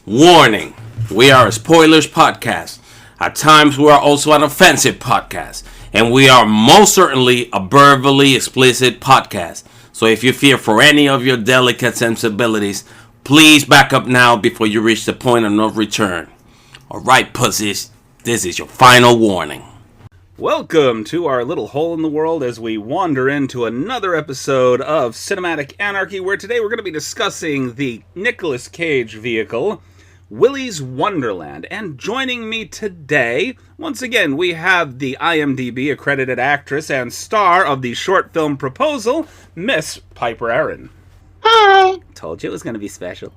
Warning, we are a spoilers podcast. At times we are also an offensive podcast. And we are most certainly a verbally explicit podcast. So if you fear for any of your delicate sensibilities, please back up now before you reach the point of no return. Alright, pussies, this is your final warning. Welcome to our little hole in the world as we wander into another episode of Cinematic Anarchy, where today we're going to be discussing the Nicolas Cage vehicle, Willys Wonderland. And joining me today, once again, we have the IMDb accredited actress and star of the short film Proposal, Miss Piper Aaron. Hi! Told you it was going to be special.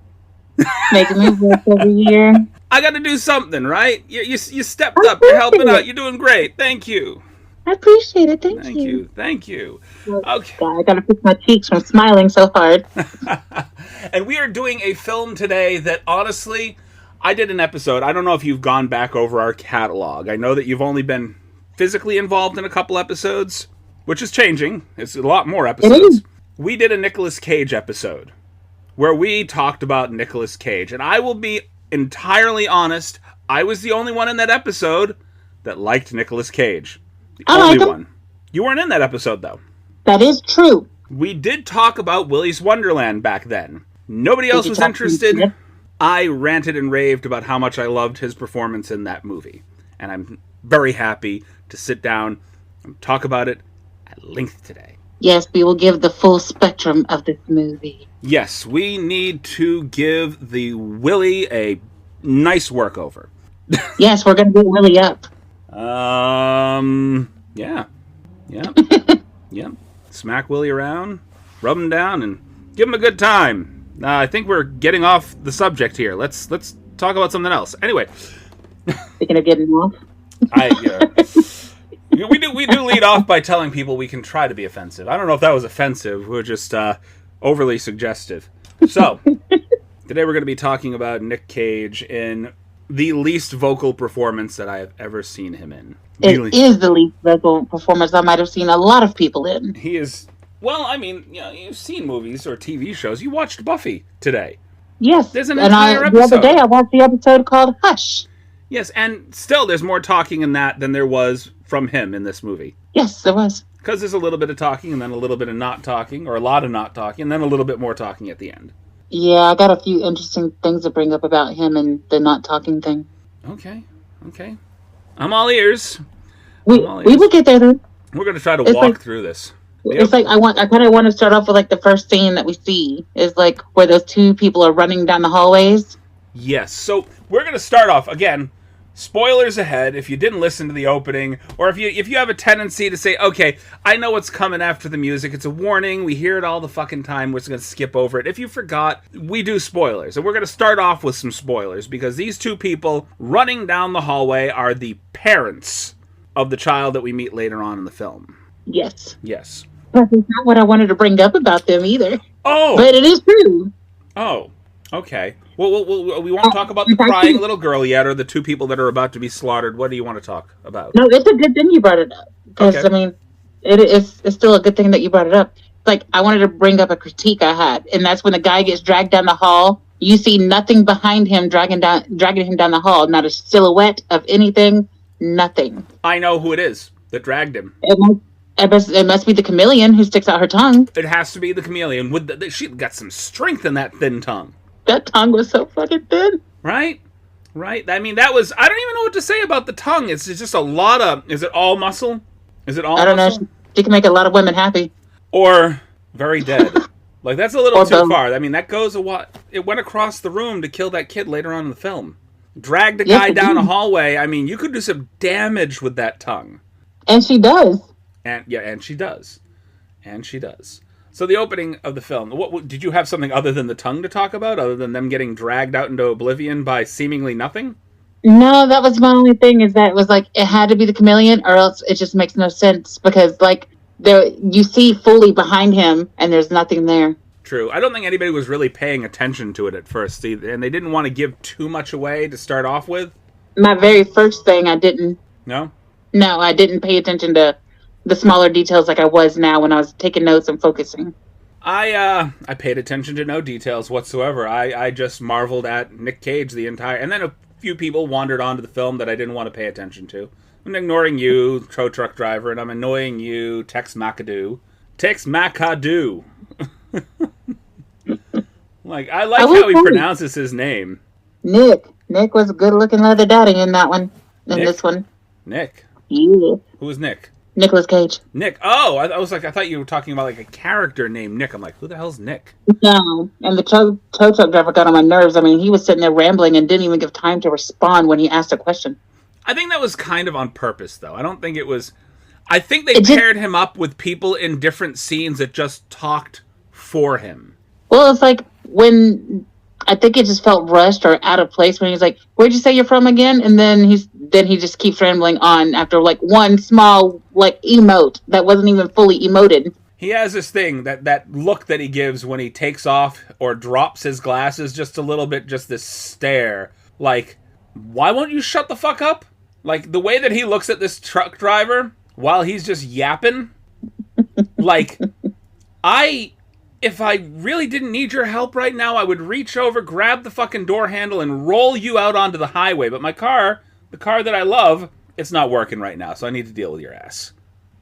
Making me work over here. I got to do something, right? You stepped up, you're helping out, you're doing great. Thank you. I appreciate it, thank you. Thank you. Okay. I gotta fix my cheeks from smiling so hard. And we are doing a film today that, honestly, I did an episode. I don't know if you've gone back over our catalog. I know that you've only been physically involved in a couple episodes, which is changing. It's a lot more episodes. We did a Nicolas Cage episode where we talked about Nicolas Cage. And I will be entirely honest, I was the only one in that episode that liked Nicolas Cage. The only one. You weren't in that episode, though. That is true. We did talk about Willys Wonderland back then. Nobody else was interested. I ranted and raved about how much I loved his performance in that movie. And I'm very happy to sit down and talk about it at length today. Yes, we will give the full spectrum of this movie. Yes, we need to give the Willy a nice workover. Yes, we're going to get Willy up. Yeah. Yeah. Smack Willy around, rub him down, and give him a good time. I think we're getting off the subject here. Let's talk about something else. Anyway. Speaking of getting off. We do lead off by telling people we can try to be offensive. I don't know if that was offensive. We're just overly suggestive. So, today we're going to be talking about Nick Cage in the least vocal performance that I have ever seen him in. It is the least vocal performance I might have seen a lot of people in. He is, well, I mean, you've seen movies or TV shows. You watched Buffy today. Yes, there's an entire episode. The other day I watched the episode called Hush. Yes, and still there's more talking in that than there was from him in this movie. Yes, there was. Because there's a little bit of talking, and then a little bit of not talking, or a lot of not talking, and then a little bit more talking at the end. Yeah, I got a few interesting things to bring up about him and the not talking thing. Okay. I'm all ears. We will get there, though. We're going to try to walk through this. It's like I kind of want to start off with like the first scene that we see is like where those two people are running down the hallways. Yes, so we're going to start off again. Spoilers ahead if you didn't listen to the opening, or if you have a tendency to say, okay, I know what's coming after the music, it's a warning, we hear it all the fucking time, we're just going to skip over it. If you forgot, we do spoilers, and we're going to start off with some spoilers, because these two people running down the hallway are the parents of the child that we meet later on in the film. Yes. But it's not what I wanted to bring up about them either. Oh! But it is true. Oh, okay. Well, we won't talk about the crying little girl yet, or the two people that are about to be slaughtered. What do you want to talk about? No, it's a good thing you brought it up. Because, okay. I mean, it's still a good thing that you brought it up. Like, I wanted to bring up a critique I had, and that's when the guy gets dragged down the hall. You see nothing behind him dragging him down the hall. Not a silhouette of anything. Nothing. I know who it is that dragged him. It must be the chameleon who sticks out her tongue. It has to be the chameleon. She got some strength in that thin tongue. That tongue was so fucking thin. Right. I mean, I don't even know what to say about the tongue. It's just a lot of, is it all muscle? I don't know. She can make a lot of women happy. Or very dead. Like, that's a little too far. I mean, that goes a what? It went across the room to kill that kid later on in the film. Dragged a guy down a hallway. I mean, you could do some damage with that tongue. And she does. And she does. So the opening of the film, what did you have something other than the tongue to talk about, other than them getting dragged out into oblivion by seemingly nothing? No, that was my only thing, is that it was like, it had to be the chameleon, or else it just makes no sense, because like you see fully behind him, and there's nothing there. True. I don't think anybody was really paying attention to it at first, and they didn't want to give too much away to start off with. My very first thing, I didn't. No? No, I didn't pay attention to the smaller details like I was now when I was taking notes and focusing. I paid attention to no details whatsoever. I just marveled at Nick Cage the entire... And then a few people wandered onto the film that I didn't want to pay attention to. I'm ignoring you, tow truck driver, and I'm annoying you, Tex McAdoo. Tex McAdoo. I like how he pronounces his name. Nick. Nick was a good-looking leather daddy in that one. This one. Nick? Yeah. Who was Nick? Nicolas Cage. Nick. Oh, I was like, I thought you were talking about like a character named Nick. I'm like, who the hell's Nick? No. And the tow truck driver got on my nerves. I mean, he was sitting there rambling and didn't even give time to respond when he asked a question. I think that was kind of on purpose, though. I don't think it was... I think they paired him up with people in different scenes that just talked for him. Well, it's like when... I think it just felt rushed or out of place when he's like, "Where'd you say you're from again?" And then he just keeps rambling on after like one small like emote that wasn't even fully emoted. He has this thing, that look that he gives when he takes off or drops his glasses just a little bit, just this stare. Like, why won't you shut the fuck up? Like, the way that he looks at this truck driver while he's just yapping. Like, if I really didn't need your help right now, I would reach over, grab the fucking door handle, and roll you out onto the highway. But my car, the car that I love, it's not working right now, so I need to deal with your ass.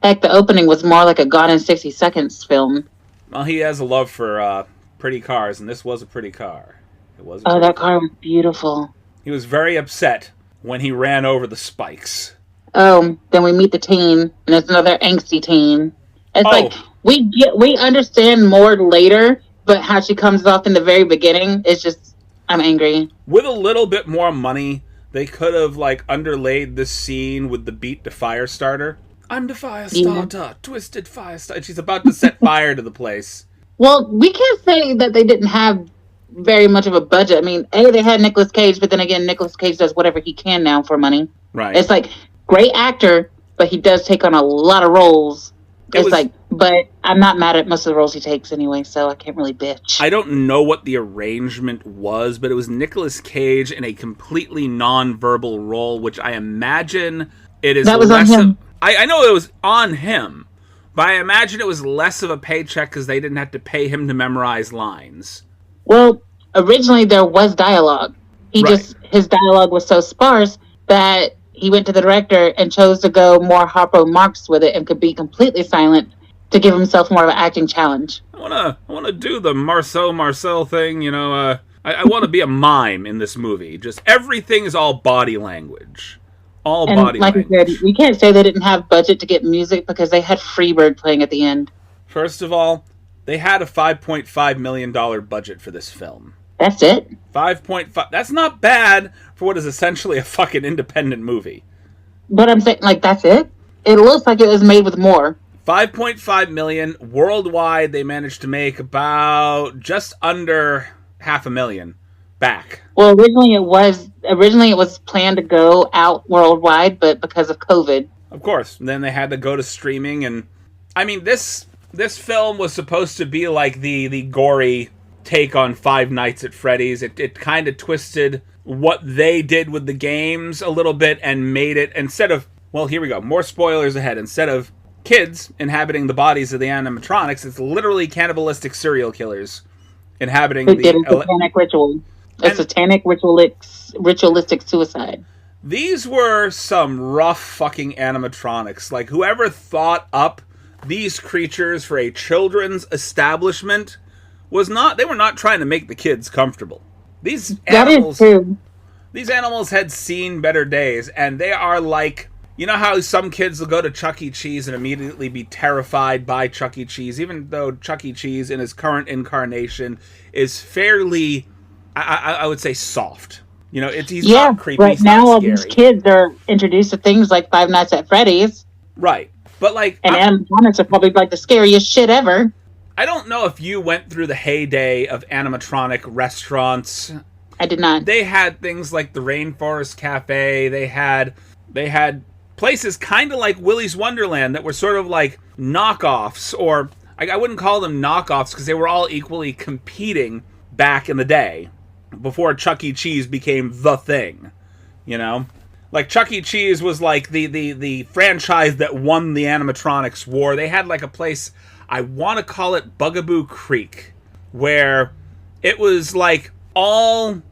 Heck, the opening was more like a Gone in 60 Seconds film. Well, he has a love for pretty cars, and this was a pretty car. It was. That car was beautiful. He was very upset when he ran over the spikes. Oh, then we meet the teen, and it's another angsty teen. It's like... We understand more later, but how she comes off in the very beginning is just, I'm angry. With a little bit more money, they could have like underlaid this scene with the beat to Firestarter. I'm the Firestarter, twisted Firestarter. She's about to set fire to the place. Well, we can't say that they didn't have very much of a budget. I mean, they had Nicolas Cage, but then again, Nicolas Cage does whatever he can now for money. Right. It's like, great actor, but he does take on a lot of roles. But I'm not mad at most of the roles he takes anyway, so I can't really bitch. I don't know what the arrangement was, but it was Nicolas Cage in a completely non-verbal role, which I imagine it is. That was on him. I know it was on him, but I imagine it was less of a paycheck because they didn't have to pay him to memorize lines. Well, originally there was dialogue. His dialogue was so sparse that he went to the director and chose to go more Harpo Marx with it and could be completely silent to give himself more of an acting challenge. I wanna do the Marcel thing, you know. I want to be a mime in this movie. Just everything is all body language. Like I said, we can't say they didn't have budget to get music because they had Freebird playing at the end. First of all, they had a $5.5 million budget for this film. That's it? 5.5. That's not bad for what is essentially a fucking independent movie. But I'm saying, like, that's it? It looks like it was made with more. 5.5 million. Worldwide, they managed to make about just under $500,000 back. Well, originally it was planned to go out worldwide, but because of COVID. Of course. Then they had to go to streaming, and I mean, this film was supposed to be like the gory take on Five Nights at Freddy's. It kind of twisted what they did with the games a little bit and made it, instead of, well, here we go, more spoilers ahead. Instead of kids inhabiting the bodies of the animatronics, it's literally cannibalistic serial killers inhabiting the satanic ritual. A satanic ritualistic suicide. These were some rough fucking animatronics. Like, whoever thought up these creatures for a children's establishment they were not trying to make the kids comfortable. These animals had seen better days, and they are like, you know how some kids will go to Chuck E. Cheese and immediately be terrified by Chuck E. Cheese, even though Chuck E. Cheese in his current incarnation is fairly, I would say, soft. You know, he's not creepy. Right now, all these kids are introduced to things like Five Nights at Freddy's. Right, but like, and animatronics are probably like the scariest shit ever. I don't know if you went through the heyday of animatronic restaurants. I did not. They had things like the Rainforest Cafe. They had places kind of like Willys Wonderland that were sort of like knockoffs, or I wouldn't call them knockoffs because they were all equally competing back in the day before Chuck E. Cheese became the thing, you know? Like, Chuck E. Cheese was like the franchise that won the animatronics war. They had like a place, I want to call it Bugaboo Creek, where it was like all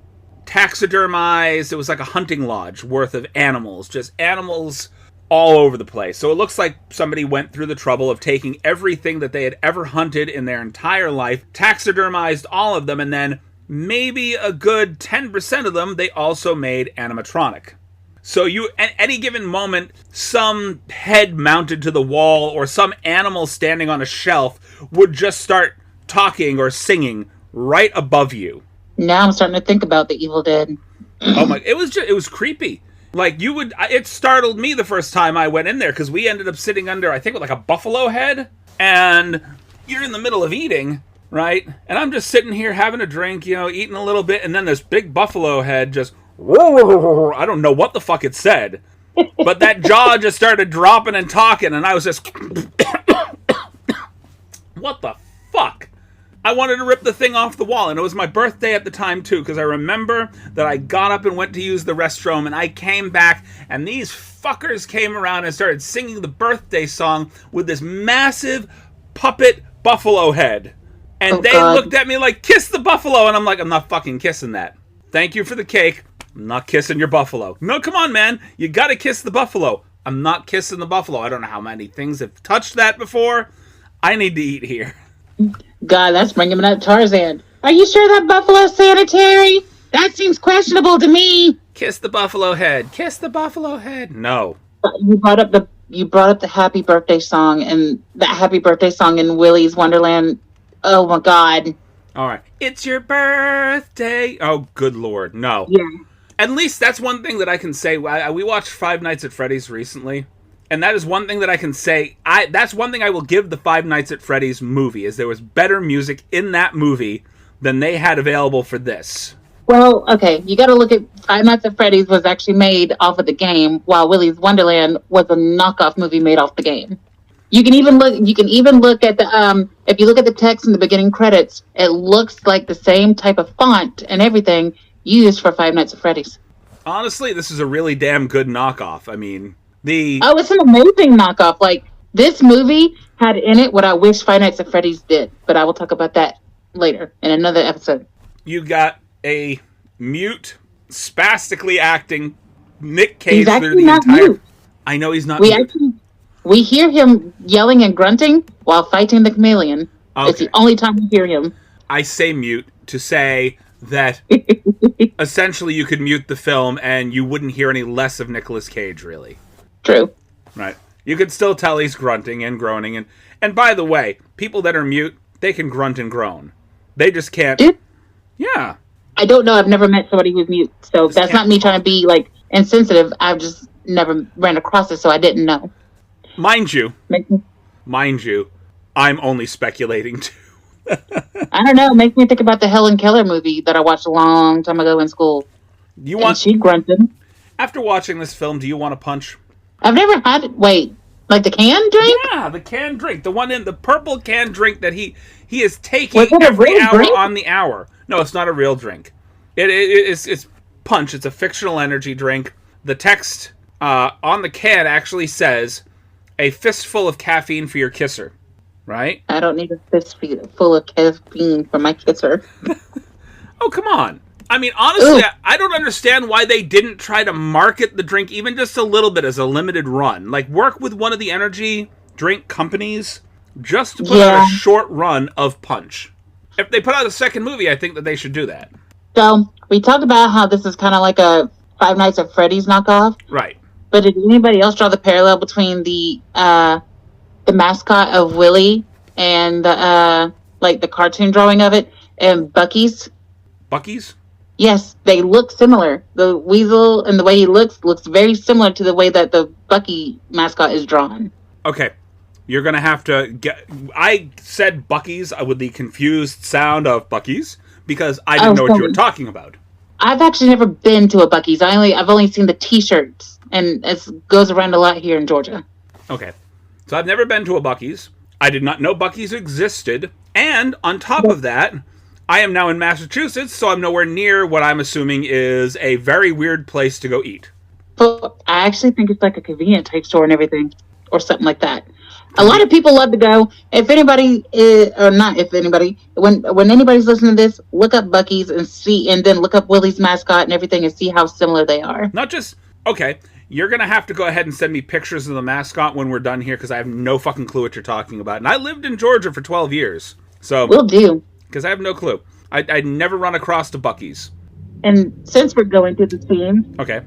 taxidermized. It was like a hunting lodge worth of animals, just animals all over the place. So it looks like somebody went through the trouble of taking everything that they had ever hunted in their entire life, taxidermized all of them, and then maybe a good 10% of them they also made animatronic. So you, at any given moment, some head mounted to the wall or some animal standing on a shelf would just start talking or singing right above you. Now I'm starting to think about the Evil Dead. Oh my, it was creepy. Like, it startled me the first time I went in there, because we ended up sitting under, I think, like a buffalo head, and you're in the middle of eating, right? And I'm just sitting here having a drink, eating a little bit, and then this big buffalo head just, I don't know what the fuck it said, but that jaw just started dropping and talking, and I was just, what the fuck? I wanted to rip the thing off the wall, and it was my birthday at the time, too, because I remember that I got up and went to use the restroom, and I came back, and these fuckers came around and started singing the birthday song with this massive puppet buffalo head. And they looked at me like, kiss the buffalo, and I'm like, I'm not fucking kissing that. Thank you for the cake. I'm not kissing your buffalo. No, come on, man. You gotta kiss the buffalo. I'm not kissing the buffalo. I don't know how many things have touched that before. I need to eat here. God, that's bringing up Tarzan. Are you sure that buffalo's sanitary? That seems questionable to me. Kiss the buffalo head. Kiss the buffalo head. No. You brought up the happy birthday song, and that happy birthday song in Willys Wonderland. Oh my God. All right. It's your birthday. Oh, good Lord. No. Yeah. At least that's one thing that I can say. We watched Five Nights at Freddy's recently. And that is one thing that I can say. That's one thing I will give the Five Nights at Freddy's movie, is there was better music in that movie than they had available for this. Well, okay, you got to look at Five Nights at Freddy's was actually made off of the game, while Willys Wonderland was a knockoff movie made off the game. You can even look at the if you look at the text in the beginning credits, it looks like the same type of font and everything used for Five Nights at Freddy's. Honestly, this is a really damn good knockoff. I mean, it's an amazing knockoff. Like, this movie had in it what I wish Five Nights at Freddy's did, but I will talk about that later in another episode. You got a mute, spastically acting Nick Cage through the entire. Mute. I know he's not. We hear him yelling and grunting while fighting the chameleon. Okay. It's the only time we hear him. I say mute to say that essentially you could mute the film and you wouldn't hear any less of Nicolas Cage, really. True. Right. You could still tell he's grunting and groaning. And by the way, people that are mute, they can grunt and groan. They just can't. Yeah. I don't know. I've never met somebody who's mute. So that's not me trying to be, like, insensitive. I've just never ran across it, so I didn't know. Mind you, I'm only speculating, too. I don't know. It makes me think about the Helen Keller movie that I watched a long time ago in school. She grunted. After watching this film, do you want to punch? I've never had it. Wait, like the canned drink? Yeah, the canned drink. The one in the purple canned drink that he is taking every hour drink? On the hour. No, it's not a real drink. It's punch. It's a fictional energy drink. The text on the can actually says, "A fistful of caffeine for your kisser." Right? I don't need a fistful of caffeine for my kisser. Oh, come on. I mean, honestly, I don't understand why they didn't try to market the drink even just a little bit as a limited run. Like, work with one of the energy drink companies just to put out a short run of punch. If they put out a second movie, I think that they should do that. So, we talked about how this is kind of like a Five Nights at Freddy's knockoff. Right. But did anybody else draw the parallel between the mascot of Willy and the cartoon drawing of it and Bucky's? Bucky's? Yes, they look similar. The weasel and the way he looks very similar to the way that the Bucky mascot is drawn. Okay. You're going to have to get... I said Bucky's with the confused sound of Bucky's because I didn't know what you were talking about. I've actually never been to a Bucky's. I've only seen the T-shirts, and it goes around a lot here in Georgia. Okay. So I've never been to a Bucky's. I did not know Bucky's existed. And on top of that, I am now in Massachusetts, so I'm nowhere near what I'm assuming is a very weird place to go eat. But I actually think it's like a convenient type store and everything, or something like that. A lot of people love to go. If anybody is, or not if anybody, when anybody's listening to this, look up Buc-ee's and see, and then look up Willie's mascot and everything and see how similar they are. Not just, okay, you're going to have to go ahead and send me pictures of the mascot when we're done here, because I have no fucking clue what you're talking about. And I lived in Georgia for 12 years. So, will do. Because I have no clue. I'd never run across to Buc-ee's. And since we're going through the theme, okay,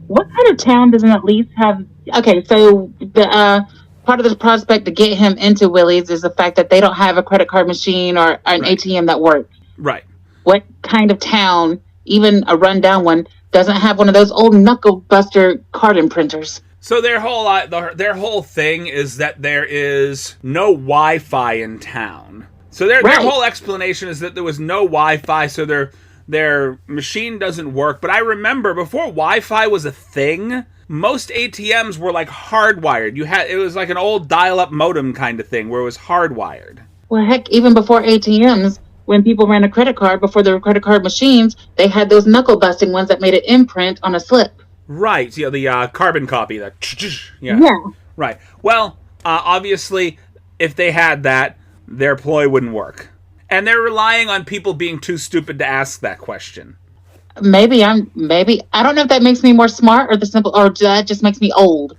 what kind of town doesn't at least have? Okay, so the part of the prospect to get him into Willys is the fact that they don't have a credit card machine or an ATM that works. Right. What kind of town, even a rundown one, doesn't have one of those old knuckle buster card imprinters? So their whole thing is that there is no Wi-Fi in town. So their whole explanation is that there was no Wi-Fi, so their machine doesn't work. But I remember before Wi-Fi was a thing, most ATMs were like hardwired. It was like an old dial-up modem kind of thing where it was hardwired. Well, heck, even before ATMs, when people ran a credit card, before there were credit card machines, they had those knuckle-busting ones that made an imprint on a slip. Right, the carbon copy. Yeah. Right. Well, obviously, if they had that, their ploy wouldn't work. And they're relying on people being too stupid to ask that question. Maybe I don't know if that makes me more smart or that just makes me old.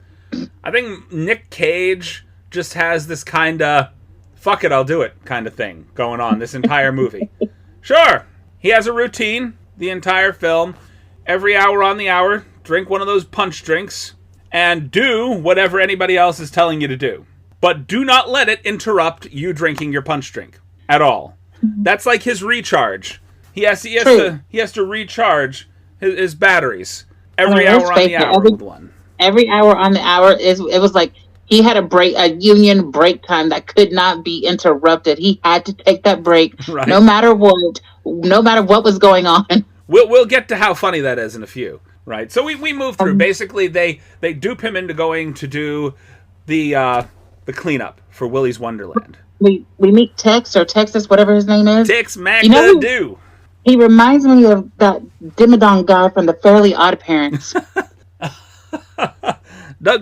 I think Nick Cage just has this kind of fuck it, I'll do it kind of thing going on this entire movie. Sure, he has a routine the entire film. Every hour on the hour, drink one of those punch drinks and do whatever anybody else is telling you to do. But do not let it interrupt you drinking your punch drink at all. That's like his recharge. He has to recharge his batteries every hour on the hour with one. Every hour on the hour it was like he had a union break time that could not be interrupted. He had to take that break no matter what was going on. We'll get to how funny that is in a few. Right. So we move through. Basically they dupe him into going to do the cleanup for Willys Wonderland. We meet Tex or Texas, whatever his name is. Tex McAdoo. He reminds me of that Dimmadome guy from the Fairly Odd Parents. Doug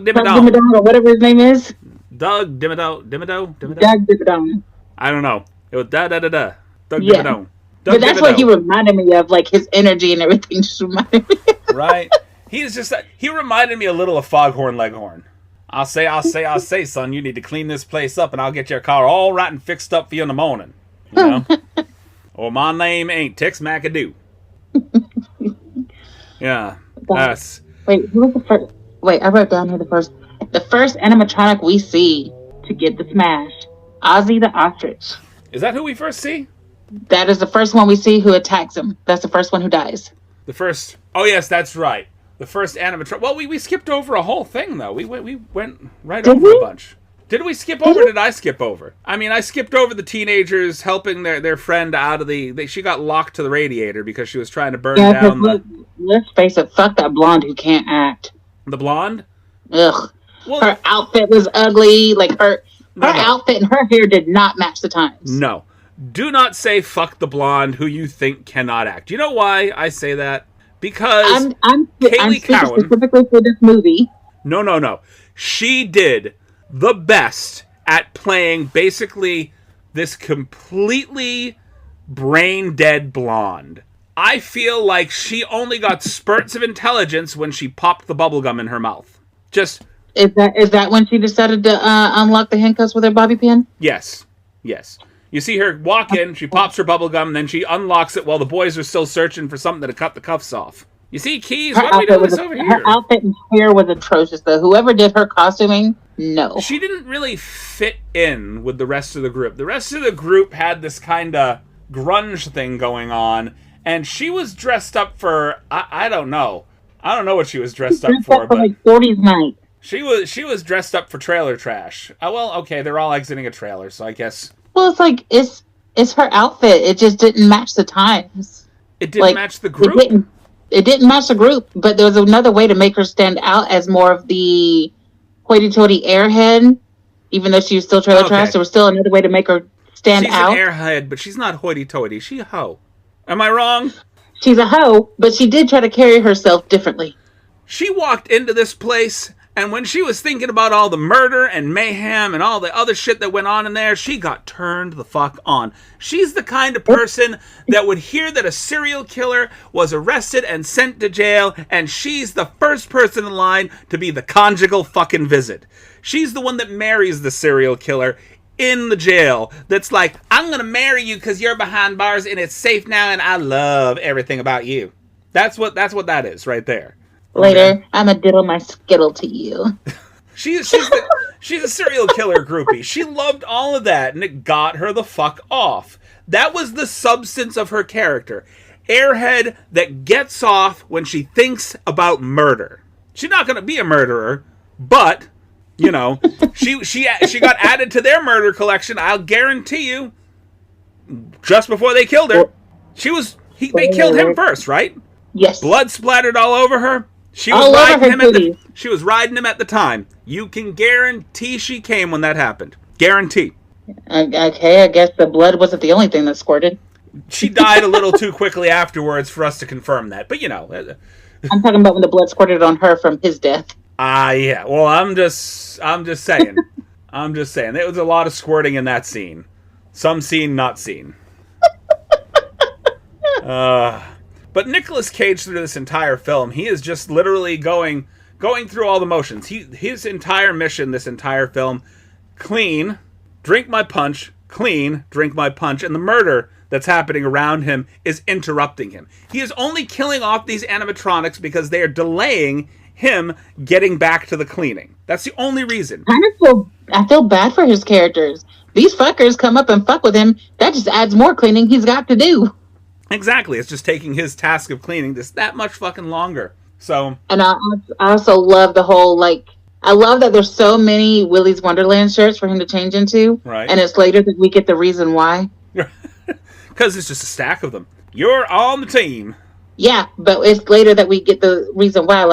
Dimmadome. Or whatever his name is. Doug Dimmadome. Doug Dimmadome. I don't know. It was da-da-da-da. Doug Dimmadome. But that's what he reminded me of, like his energy and everything just reminded me. Right. He reminded me a little of Foghorn Leghorn. I'll say, son, you need to clean this place up and I'll get your car all right and fixed up for you in the morning. You know? Or my name ain't Tex McAdoo. Yeah. Wait, who was the first? Wait, I wrote down here the first animatronic we see to get the smash. Ozzy the Ostrich. Is that who we first see? That is the first one we see who attacks him. That's the first one who dies. The first... Oh, yes, that's right. The first animatronic... Well, we skipped over a whole thing, though. We went right over a bunch. Did we skip over or did I skip over? I mean, I skipped over the teenagers helping their friend out of the... She got locked to the radiator because she was trying to burn down the... Let's face it, fuck that blonde who can't act. The blonde? Ugh. Well, her outfit was ugly. Like, her outfit and her hair did not match the times. No. Do not say fuck the blonde who you think cannot act. You know why I say that? Because I'm Kaylee Cowan... specifically for this movie. No. She did the best at playing basically this completely brain-dead blonde. I feel like she only got spurts of intelligence when she popped the bubblegum in her mouth. Just... Is that when she decided to unlock the handcuffs with her bobby pin? Yes. You see her walk in, she pops her bubblegum, and then she unlocks it while the boys are still searching for something to cut the cuffs off. You see, Keys, what are we doing this over here? Her outfit and hair was atrocious, though. Whoever did her costuming, no. She didn't really fit in with the rest of the group. The rest of the group had this kind of grunge thing going on, and she was dressed up for, I don't know. I don't know what she was dressed up for, but... like 40s night. She was dressed up for trailer trash. Well, okay, they're all exiting a trailer, so I guess... Well, it's like, it's her outfit. It just didn't match the times. It didn't match the group? It didn't match the group, but there was another way to make her stand out as more of the hoity-toity airhead. Even though she was still trailer trash, there was still another way to make her stand out. She's an airhead, but she's not hoity-toity. She's a hoe. Am I wrong? She's a hoe, but she did try to carry herself differently. She walked into this place, and when she was thinking about all the murder and mayhem and all the other shit that went on in there, she got turned the fuck on. She's the kind of person that would hear that a serial killer was arrested and sent to jail, and she's the first person in line to be the conjugal fucking visit. She's the one that marries the serial killer in the jail. That's like, I'm gonna marry you because you're behind bars and it's safe now and I love everything about you. That's what that is right there. Later, okay. I'm gonna diddle my skittle to you. She's a serial killer groupie. She loved all of that, and it got her the fuck off. That was the substance of her character. Airhead that gets off when she thinks about murder. She's not gonna be a murderer, but you know, she got added to their murder collection. I'll guarantee you. Just before they killed her, they killed him first, right? Yes. Blood splattered all over her. She was riding him at the time. You can guarantee she came when that happened. Guarantee. Okay, I guess the blood wasn't the only thing that squirted. She died a little too quickly afterwards for us to confirm that. But, you know. I'm talking about when the blood squirted on her from his death. Yeah. Well, I'm just saying. I'm just saying. There was a lot of squirting in that scene. Some scene not seen. But Nicolas Cage through this entire film, he is just literally going through all the motions. His entire mission, this entire film, clean, drink my punch, clean, drink my punch, and the murder that's happening around him is interrupting him. He is only killing off these animatronics because they are delaying him getting back to the cleaning. That's the only reason. I feel bad for his characters. These fuckers come up and fuck with him. That just adds more cleaning he's got to do. Exactly. It's just taking his task of cleaning just that much fucking longer. So. And I also love the whole, I love that there's so many Willys Wonderland shirts for him to change into. Right. And it's later that we get the reason why. Because it's just a stack of them. You're on the team. Yeah, but it's later that we get the reason why.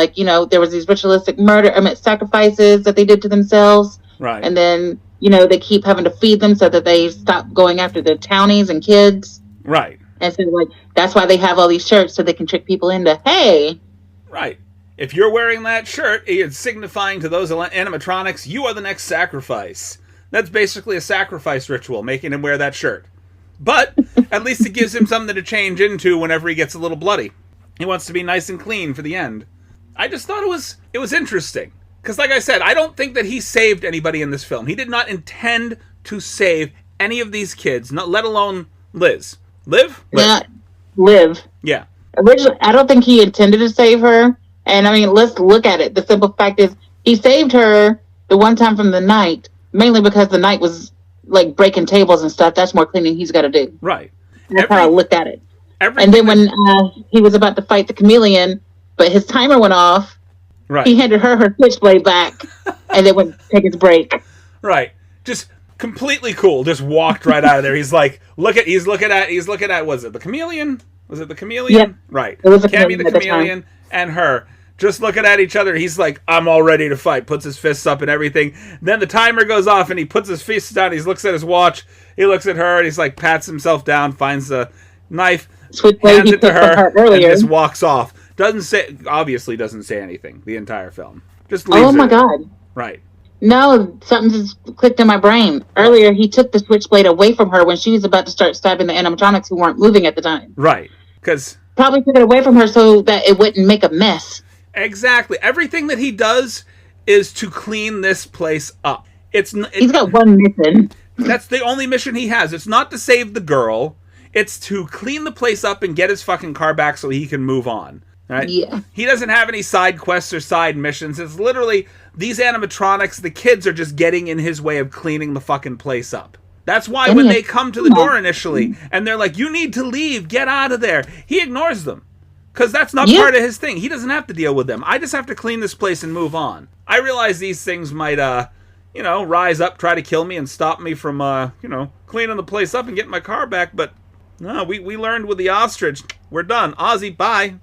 There was these ritualistic sacrifices that they did to themselves. Right. And then, they keep having to feed them so that they stop going after the townies and kids. Right. And so, that's why they have all these shirts so they can trick people into, hey. Right. If you're wearing that shirt, it's signifying to those animatronics, you are the next sacrifice. That's basically a sacrifice ritual, making him wear that shirt. But at least it gives him something to change into whenever he gets a little bloody. He wants to be nice and clean for the end. I just thought it was interesting. Because like I said, I don't think that he saved anybody in this film. He did not intend to save any of these kids, not let alone Liz. Liv? Yeah, Liv. Yeah. Originally, I don't think he intended to save her. And let's look at it. The simple fact is, he saved her the one time from the night, mainly because the night was breaking tables and stuff. That's more cleaning he's got to do. Right. That's how I looked at it. And then when he was about to fight the chameleon, but his timer went off, right. He handed her switchblade back, and then went to take his break. Right. Just completely cool. Just walked right out of there. He's he's looking at, was it the chameleon? Was it the chameleon? Yep. Right. It was Cammy the chameleon and her. Just looking at each other, he's like, I'm all ready to fight. Puts his fists up and everything. Then the timer goes off and he puts his fists down. He looks at his watch. He looks at her and he's pats himself down, finds the knife, hands it to her, and just walks off. Obviously doesn't say anything the entire film. Just leaves Oh my God. Right. No, something just clicked in my brain. Earlier, he took the switchblade away from her when she was about to start stabbing the animatronics who weren't moving at the time. Right. Because probably took it away from her so that it wouldn't make a mess. Exactly. Everything that he does is to clean this place up. He's got one mission. That's the only mission he has. It's not to save the girl. It's to clean the place up and get his fucking car back so he can move on. Right? Yeah. He doesn't have any side quests or side missions. It's literally these animatronics, the kids are just getting in his way of cleaning the fucking place up. That's why when they come to the door initially and they're like, you need to leave, get out of there, he ignores them. Because that's not part of his thing. He doesn't have to deal with them. I just have to clean this place and move on. I realize these things might, rise up, try to kill me and stop me from, cleaning the place up and getting my car back. But no, we learned with the ostrich. We're done. Ozzy, bye.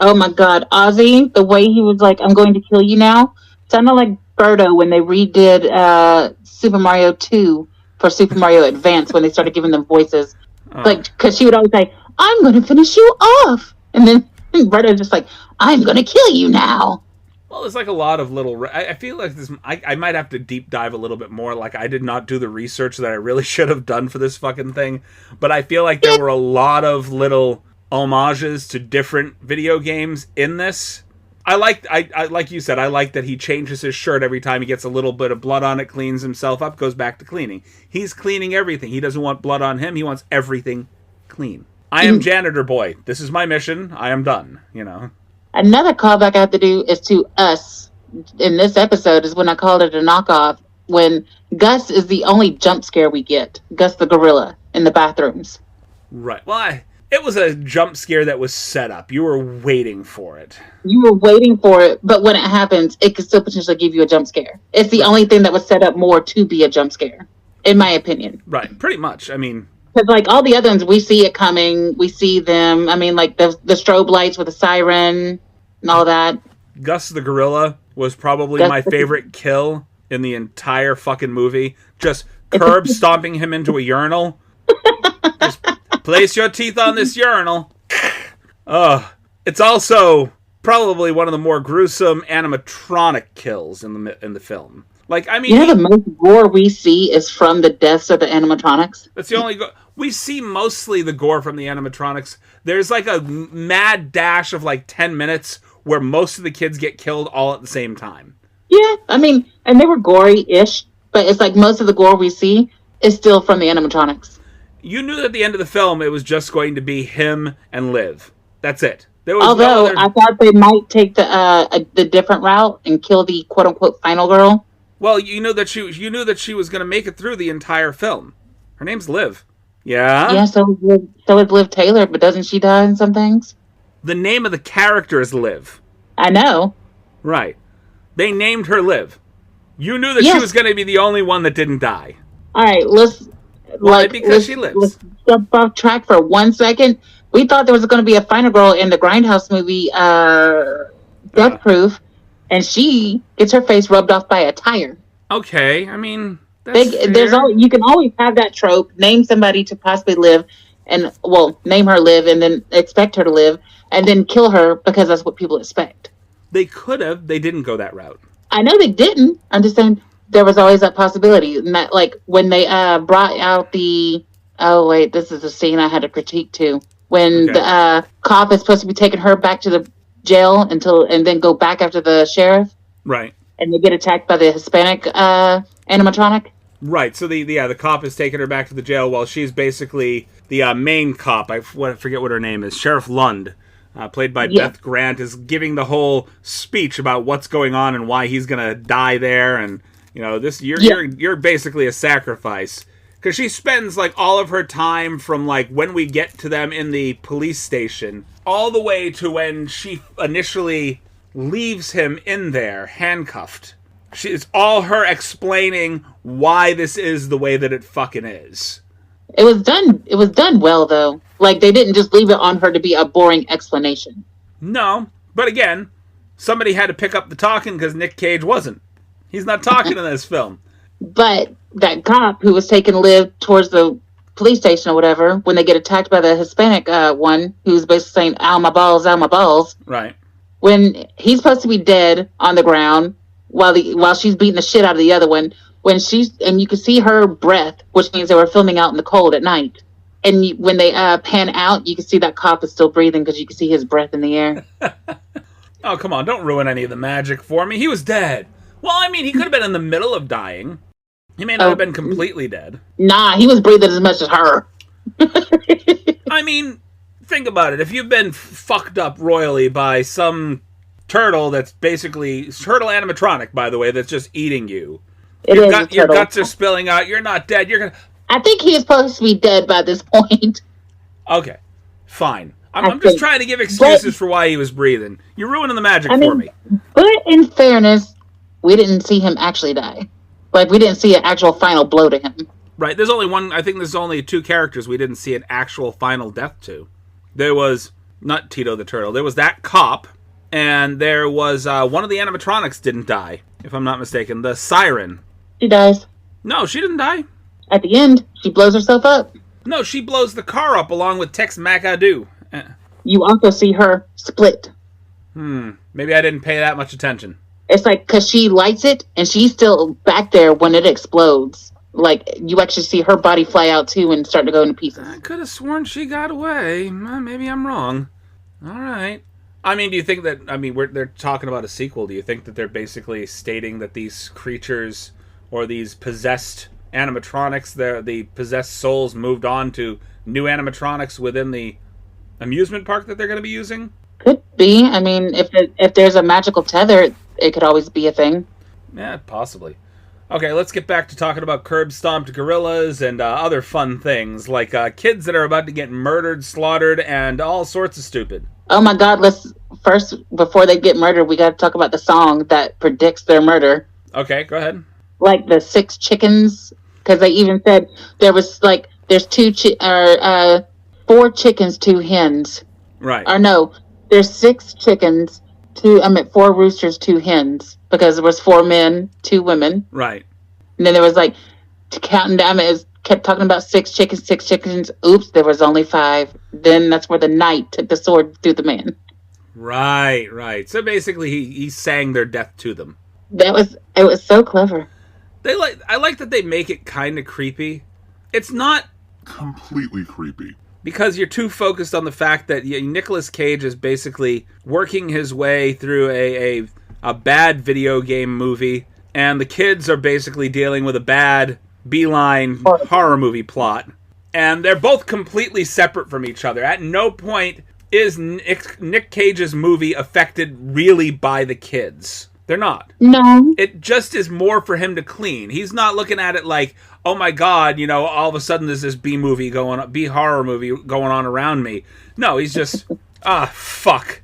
Oh my God. Ozzy, the way he was like, I'm going to kill you now, sounded like Birdo when they redid Super Mario 2 for Super Mario Advance when they started giving them voices. Because she would always say, I'm going to finish you off. And then Birdo's just like, I'm going to kill you now. Well, there's like a lot of little... I feel like this... I might have to deep dive a little bit more. Like, I did not do the research that I really should have done for this fucking thing. But I feel like there were a lot of little homages to different video games in this. I like you said, I like that he changes his shirt every time he gets a little bit of blood on it, cleans himself up, goes back to cleaning. He's cleaning everything. He doesn't want blood on him. He wants everything clean. I am janitor boy. This is my mission. I am done, you know. Another callback I have to do is to us in this episode is when I called it a knockoff, when Gus is the only jump scare we get. Gus the gorilla in the bathrooms. Right. Well, it was a jump scare that was set up. You were waiting for it. You were waiting for it, but when it happens, it could still potentially give you a jump scare. It's the only thing that was set up more to be a jump scare, in my opinion. Right. Pretty much. I mean... Because, like, all the other ones, we see it coming. We see them. I mean, like, the strobe lights with the siren and all that. Gus the gorilla was probably my favorite kill in the entire fucking movie. Just curb stomping him into a urinal. Just place your teeth on this urinal. It's also probably one of the more gruesome animatronic kills in the film. Like, I mean... the most gore we see is from the deaths of the animatronics? That's the only... We see mostly the gore from the animatronics. There's like a mad dash of like 10 minutes where most of the kids get killed all at the same time. Yeah, I mean, and they were gory-ish, but it's like most of the gore we see is still from the animatronics. You knew that at the end of the film it was just going to be him and Liv. That's it. Although, I thought they might take the different route and kill the quote-unquote final girl. Well, you knew that she was going to make it through the entire film. Her name's Liv. Yeah? Yeah, so is Liv Taylor, but doesn't she die in some things? The name of the character is Liv. I know. Right. They named her Liv. You knew that she was going to be the only one that didn't die. All right, let's she lives. Let's jump off track for 1 second. We thought there was going to be a final girl in the Grindhouse movie, Death Proof, and she gets her face rubbed off by a tire. Okay, I mean, you can always have that trope. Name somebody to possibly live, and name her Liv, and then expect her to live, and then kill her because that's what people expect. They could have. They didn't go that route. I know they didn't. I'm just saying there was always that possibility. And that, like, when they brought out the... Oh, wait, this is a scene I had to critique, too. When the cop is supposed to be taking her back to the jail and then go back after the sheriff. Right. And they get attacked by the Hispanic animatronic. Right. So the cop is taking her back to the jail while she's basically the main cop. I forget what her name is. Sheriff Lund, played by Beth Grant, is giving the whole speech about what's going on and why he's gonna die there, and you're basically a sacrifice. Because she spends, like, all of her time from, like, when we get to them in the police station, all the way to when she initially leaves him in there, handcuffed. It's all her explaining why this is the way that it fucking is. It was done well, though. Like, they didn't just leave it on her to be a boring explanation. No, but again, somebody had to pick up the talking because Nick Cage wasn't. He's not talking in this film. But that cop who was taking Liv towards the police station or whatever, when they get attacked by the Hispanic one, who's basically saying, ow, my balls, ow, my balls. Right. When he's supposed to be dead on the ground while she's beating the shit out of the other one, and you can see her breath, which means they were filming out in the cold at night. And when they pan out, you can see that cop is still breathing because you can see his breath in the air. Oh, come on, don't ruin any of the magic for me. He was dead. Well, I mean, he could have been in the middle of dying. He may not have been completely dead. Nah, he was breathing as much as her. I mean, think about it. If you've been fucked up royally by some turtle that's basically... Turtle animatronic, by the way, that's just eating you. Your guts are spilling out. You're not dead. You're gonna... I think he is supposed to be dead by this point. Okay, fine. I'm just trying to give excuses for why he was breathing. You're ruining the magic for me. But in fairness, we didn't see him actually die. Like, we didn't see an actual final blow to him. Right, there's only one... I think there's only two characters we didn't see an actual final death to. There was... Not Tito the Turtle. There was that cop, and there was... one of the animatronics didn't die, if I'm not mistaken. The siren. She dies. No, she didn't die. At the end, she blows herself up. No, she blows the car up along with Tex McAdoo. You also see her split. Maybe Maybe I didn't pay that much attention. It's like, because she lights it, and she's still back there when it explodes. Like, you actually see her body fly out, too, and start to go into pieces. I could have sworn she got away. Maybe I'm wrong. All right. I mean, do you think that... I mean, they're talking about a sequel. Do you think that they're basically stating that these creatures or these possessed animatronics, the possessed souls moved on to new animatronics within the amusement park that they're going to be using? Could be. I mean, if there's a magical tether, it could always be a thing. Yeah, possibly. Okay, let's get back to talking about curb-stomped gorillas and other fun things, like kids that are about to get murdered, slaughtered, and all sorts of stupid. Oh my God, let's first, before they get murdered, we got to talk about the song that predicts their murder. Okay, go ahead. Like the 6 chickens, because they even said there was like, there's 4 chickens, 2 hens. Right. Or no, there's 6 chickens, 4 roosters, 2 hens, because there was 4 men, 2 women. Right. And then there was like, counting down, it kept talking about 6 chickens, 6 chickens. Oops, there was only 5. Then that's where the knight took the sword through the man. Right. So basically, he sang their death to them. It was so clever. I like that they make it kind of creepy. It's not completely creepy. Because you're too focused on the fact that Nicolas Cage is basically working his way through a bad video game movie, and the kids are basically dealing with a bad beeline horror movie plot. And they're both completely separate from each other. At no point is Nick Cage's movie affected really by the kids. They're not. No. It just is more for him to clean. He's not looking at it like, oh my God, all of a sudden there's this B horror movie going on around me. No, he's just, fuck.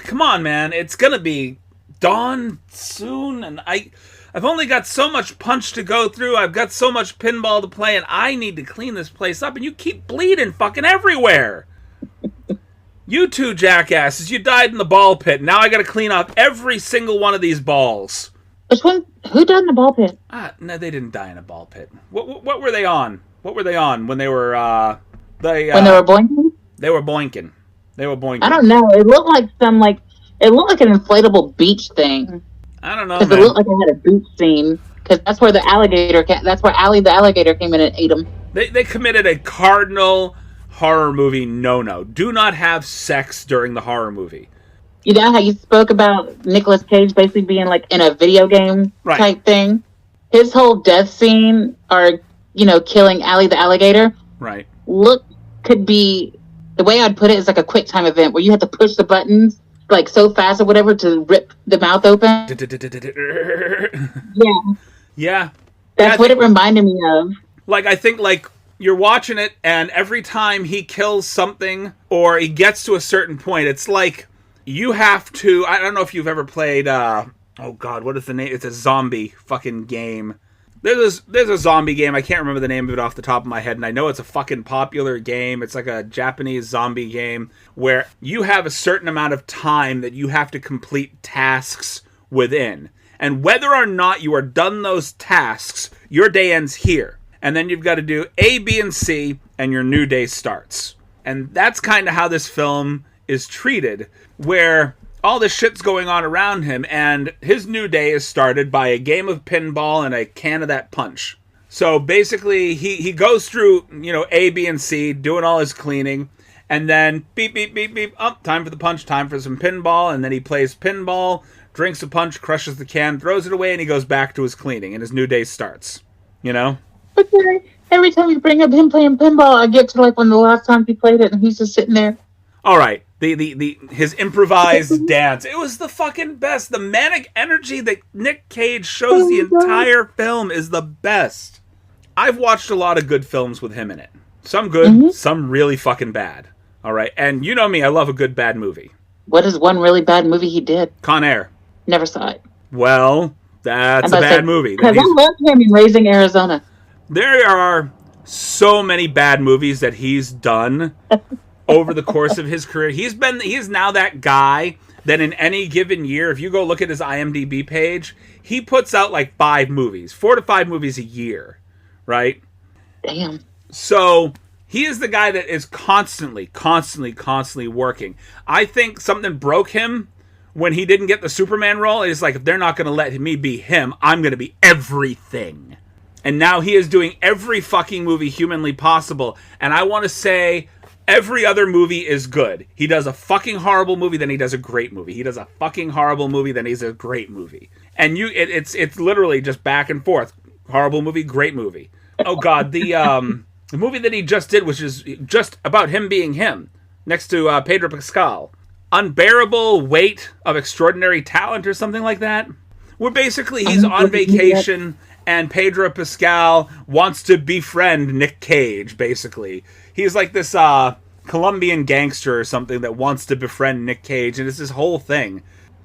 Come on, man. It's gonna be dawn soon, and I've only got so much punch to go through. I've got so much pinball to play, and I need to clean this place up, and you keep bleeding fucking everywhere. You two jackasses, you died in the ball pit. Now I gotta clean up every single one of these balls. Which one? Who died in the ball pit? No, they didn't die in a ball pit. What were they on? What were they on when they were, when they were boinking? They were boinking. I don't know. It looked like it looked like an inflatable beach thing. I don't know, because it looked like it had a beach scene. Because that's where that's where Allie the alligator came in and ate him. They committed a cardinal horror movie no. Do not have sex during the horror movie. You know how you spoke about Nicolas Cage basically being like in a video game type thing? His whole death scene, or, killing Allie the alligator, right? Could be, the way I'd put it is like a quick time event where you have to push the buttons like so fast or whatever to rip the mouth open. Yeah. That's what it reminded me of. Like, I think, you're watching it, and every time he kills something or he gets to a certain point, it's like you have to... I don't know if you've ever played... oh, God, what is the name? It's a zombie fucking game. There's a zombie game. I can't remember the name of it off the top of my head, and I know it's a fucking popular game. It's like a Japanese zombie game where you have a certain amount of time that you have to complete tasks within. And whether or not you are done those tasks, your day ends here. And then you've got to do A, B, and C, and your new day starts. And that's kind of how this film is treated, where all this shit's going on around him, and his new day is started by a game of pinball and a can of that punch. So basically, he goes through, A, B, and C, doing all his cleaning, and then beep, beep, beep, beep, time for the punch, time for some pinball, and then he plays pinball, drinks a punch, crushes the can, throws it away, and he goes back to his cleaning, and his new day starts. Okay. Every time you bring up him playing pinball, I get to when the last time he played it, and he's just sitting there. All right, his improvised dance. It was the fucking best. The manic energy that Nick Cage shows the entire film is the best. I've watched a lot of good films with him in it. Some good, some really fucking bad. All right, and you know me, I love a good bad movie. What is one really bad movie he did? Con Air. Never saw it. Well, that's a bad movie. Because I love him in Raising Arizona. There are so many bad movies that he's done over the course of his career. He's now that guy that in any given year, if you go look at his IMDb page, he puts out 4 to 5 movies a year, right? Damn. So he is the guy that is constantly working. I think something broke him when he didn't get the Superman role, he's like, if they're not going to let me be him, I'm going to be everything. And now he is doing every fucking movie humanly possible. And I want to say every other movie is good. He does a fucking horrible movie, then he does a great movie. He does a fucking horrible movie, then he's a great movie. And it's literally just back and forth. Horrible movie, great movie. Oh God, the movie that he just did, which is just about him being him, next to Pedro Pascal. Unbearable Weight of Extraordinary Talent or something like that. Where basically he's on vacation and Pedro Pascal wants to befriend Nick Cage, basically. He's like this Colombian gangster or something that wants to befriend Nick Cage, and it's this whole thing.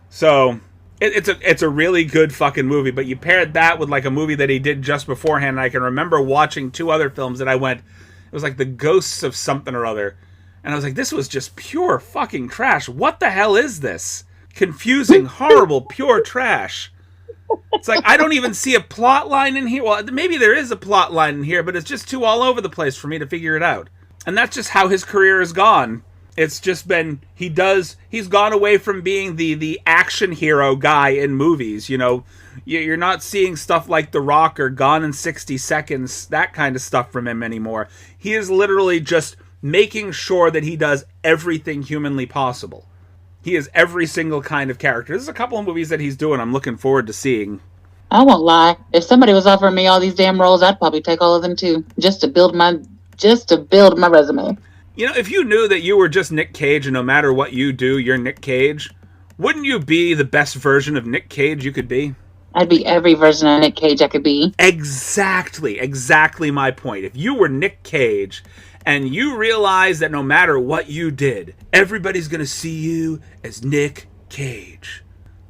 So, it's a really good fucking movie, but you paired that with like a movie that he did just beforehand, and I can remember watching 2 other films that I went, it was like The Ghosts of something or other. And I was like, this was just pure fucking trash. What the hell is this? Confusing, horrible, pure trash. It's like, I don't even see a plot line in here. Well, maybe there is a plot line in here, but it's just too all over the place for me to figure it out. And that's just how his career has gone. It's just been, he's gone away from being the action hero guy in movies. You know, you're not seeing stuff like The Rock or Gone in 60 Seconds, that kind of stuff from him anymore. He is literally just making sure that he does everything humanly possible. He is every single kind of character. There's a couple of movies that he's doing I'm looking forward to seeing. I won't lie. If somebody was offering me all these damn roles, I'd probably take all of them too, just to build my resume. You know, if you knew that you were just Nick Cage and no matter what you do, you're Nick Cage, wouldn't you be the best version of Nick Cage you could be? I'd be every version of Nick Cage I could be. Exactly my point. If you were Nick Cage and you realize that no matter what you did, everybody's going to see you as Nick Cage.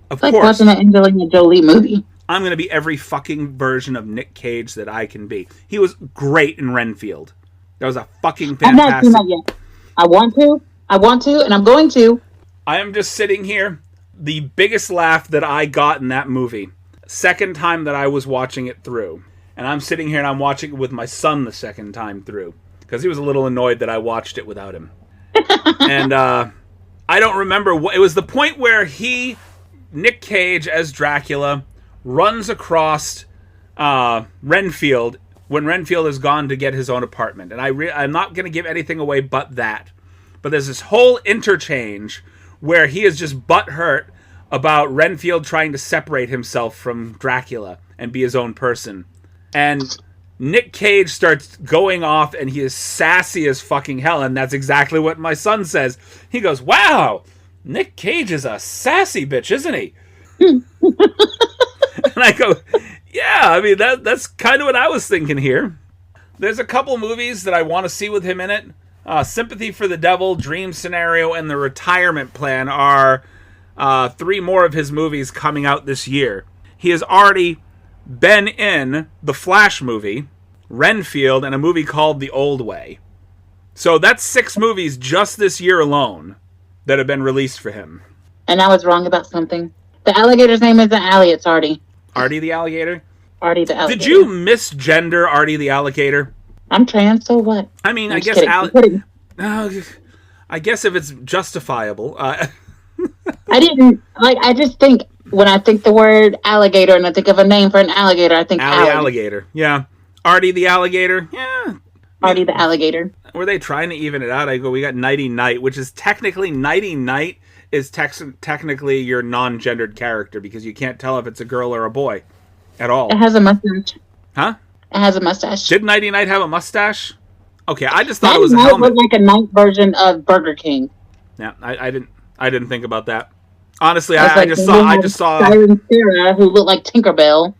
Of course. Like watching an Angelina Jolie movie. I'm going to be every fucking version of Nick Cage that I can be. He was great in Renfield. That was a fucking fantastic... I've not seen that yet. I want to, and I'm going to. I am just sitting here. The biggest laugh that I got in that movie, second time that I was watching it through. And I'm sitting here and I'm watching it with my son the second time through. Because he was a little annoyed that I watched it without him. And I don't remember. It was the point where Nick Cage as Dracula, runs across Renfield when Renfield has gone to get his own apartment. And I'm not going to give anything away but that. But there's this whole interchange where he is just butthurt about Renfield trying to separate himself from Dracula and be his own person. And Nick Cage starts going off and he is sassy as fucking hell. And that's exactly what my son says. He goes, wow, Nick Cage is a sassy bitch, isn't he? And I go, yeah, I mean, that's kind of what I was thinking here. There's a couple movies that I want to see with him in it. Sympathy for the Devil, Dream Scenario, and The Retirement Plan are 3 more of his movies coming out this year. He has already been in the Flash movie, Renfield, and a movie called The Old Way. So that's 6 movies just this year alone that have been released for him. And I was wrong about something. The alligator's name isn't Allie, it's Artie. Artie the alligator? Artie the alligator. Did you misgender Artie the alligator? I'm trans, so what? I mean, I guess I guess if it's justifiable. I didn't, I just think, when I think the word alligator and I think of a name for an alligator, I think Allie. Alligator, yeah. Artie the alligator, yeah. Artie the alligator. Were they trying to even it out? I go, we got Nighty Night, which is technically, Nighty Night is technically your non-gendered character because you can't tell if it's a girl or a boy at all. It has a mustache. Huh? It has a mustache. Did Nighty Night have a mustache? Okay, I just thought it was a helmet. helmet. Was like a night version of Burger King. Yeah, I didn't think about that. Honestly, I just saw Siren Sarah, who looked like Tinkerbell,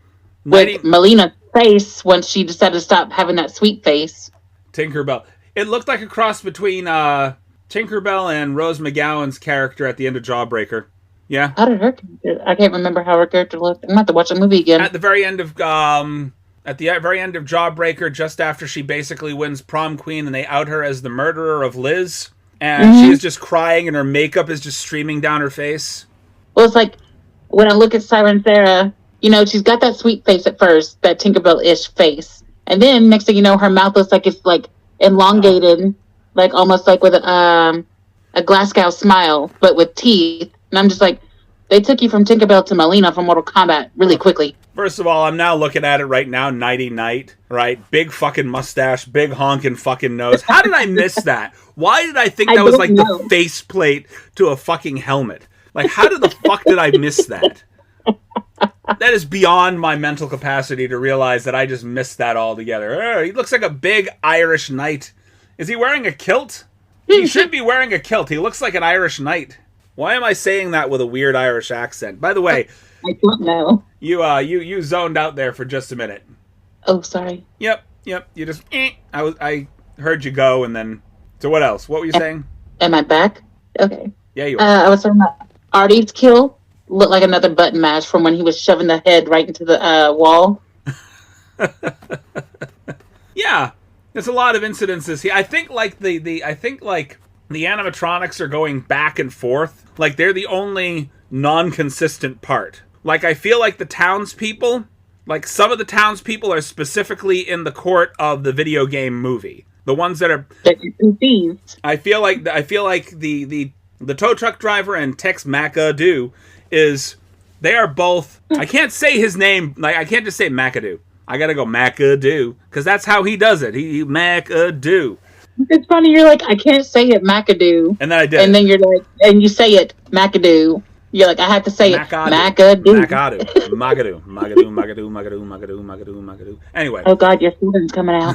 with Melina's face once she decided to stop having that sweet face. Tinkerbell. It looked like a cross between Tinkerbell and Rose McGowan's character at the end of Jawbreaker. Yeah. How did her character? I can't remember how her character looked. I'm gonna have to watch the movie again. At the very end of Jawbreaker, just after she basically wins prom queen, and they out her as the murderer of Liz, and she's just crying, and her makeup is just streaming down her face. Well, it's like when I look at Siren Sarah, you know, she's got that sweet face at first, that Tinkerbell-ish face, and then next thing you know, her mouth looks like it's like elongated, like almost like with a Glasgow smile, but with teeth. And I'm just like, They took you from Tinkerbell to Melina from Mortal Kombat really quickly. First of all, I'm now looking at it right now, Nighty Night, right? Big fucking mustache, big honking fucking nose. How did I miss that? Why did I think that was like the faceplate to a fucking helmet? Like, how the fuck did I miss that? That is beyond my mental capacity to realize that I just missed that altogether. He looks like a big Irish knight. Is he wearing a kilt? He should be wearing a kilt. He looks like an Irish knight. Why am I saying that with a weird Irish accent? By the way, I don't know. You zoned out there for just a minute. Oh, sorry. Yep. You just I heard you go, and then. So what else? What were you saying? Am I back? Okay. Yeah, you are. I was talking about Artie's kill. Looked like another button mash from when he was shoving the head right into the wall. Yeah, there's a lot of incidences here. I think like the animatronics are going back and forth. Like they're the only non-consistent part. Like I feel like the townspeople, like some of the townspeople are specifically in the court of the video game movie. The ones that are confused. I feel like the tow truck driver and Tex McAdoo they are both. I can't say his name. Like I can't just say McAdoo. I gotta go McAdoo because that's how he does it. He McAdoo. It's funny. You're like, I can't say it McAdoo, and then I did. And then you're like, and you say it McAdoo. You're like, I have to say McAdoo. McAdoo. Anyway. Oh God, your season's coming out.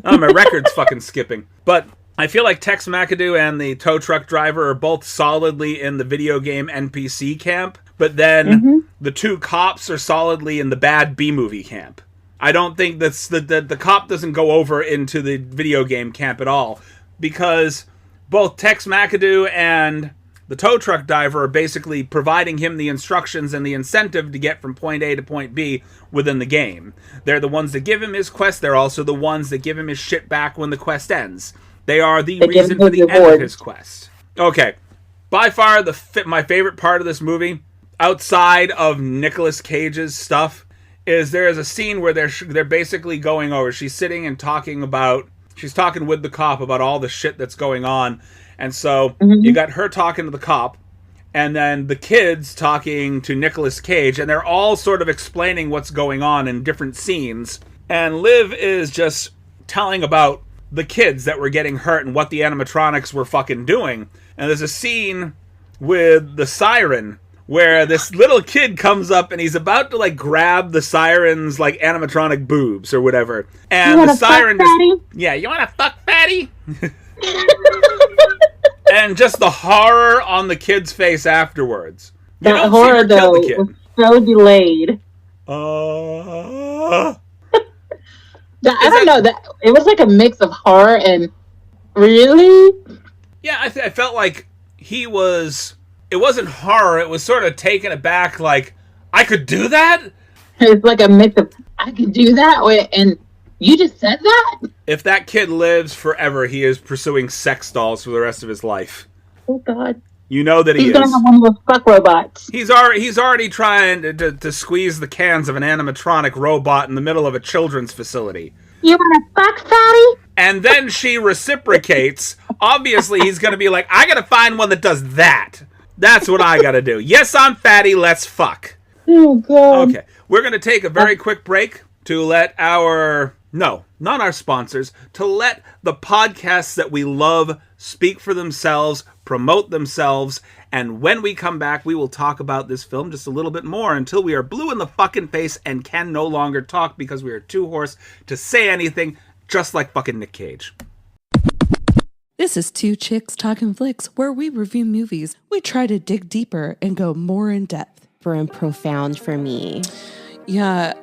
Oh, my record's fucking skipping. But I feel like Tex McAdoo and the tow truck driver are both solidly in the video game NPC camp, but then the two cops are solidly in the bad B-movie camp. I don't think that's the cop doesn't go over into the video game camp at all, because both Tex McAdoo and the tow truck driver are basically providing him the instructions and the incentive to get from point A to point B within the game. They're the ones that give him his quest. They're also the ones that give him his shit back when the quest ends. They are the reason for the end of his quest. Okay. By far, my favorite part of this movie, outside of Nicolas Cage's stuff, is there is a scene where they're basically going over. She's sitting and talking with the cop about all the shit that's going on. And so you got her talking to the cop, and then the kids talking to Nicolas Cage, and they're all sort of explaining what's going on in different scenes. And Liv is just telling about the kids that were getting hurt and what the animatronics were fucking doing. And there's a scene with the siren where this little kid comes up and he's about to like grab the siren's like animatronic boobs or whatever. And the siren you wanna fuck fatty? And just the horror on the kid's face afterwards. That horror though was so delayed. I don't know, that it was like a mix of horror and really. Yeah, I felt like it wasn't horror. It was sort of taken aback. Like I could do that. It's like a mix of I could do that, and you just said that. If that kid lives forever, he is pursuing sex dolls for the rest of his life. Oh God. You know that he's gonna have one of those fuck robots. He's already trying to squeeze the cans of an animatronic robot in the middle of a children's facility. You wanna fuck, fatty? And then she reciprocates. Obviously, he's gonna be like, I gotta find one that does that. That's what I gotta do. Yes, I'm fatty. Let's fuck. Oh God. Okay, we're gonna take a very quick break to let not our sponsors, to let the podcasts that we love speak for themselves, promote themselves, and when we come back, we will talk about this film just a little bit more until we are blue in the fucking face and can no longer talk because we are too hoarse to say anything, just like fucking Nick Cage. This is Two Chicks Talking Flicks, where we review movies. We try to dig deeper and go more in depth. And profound for me. Yeah,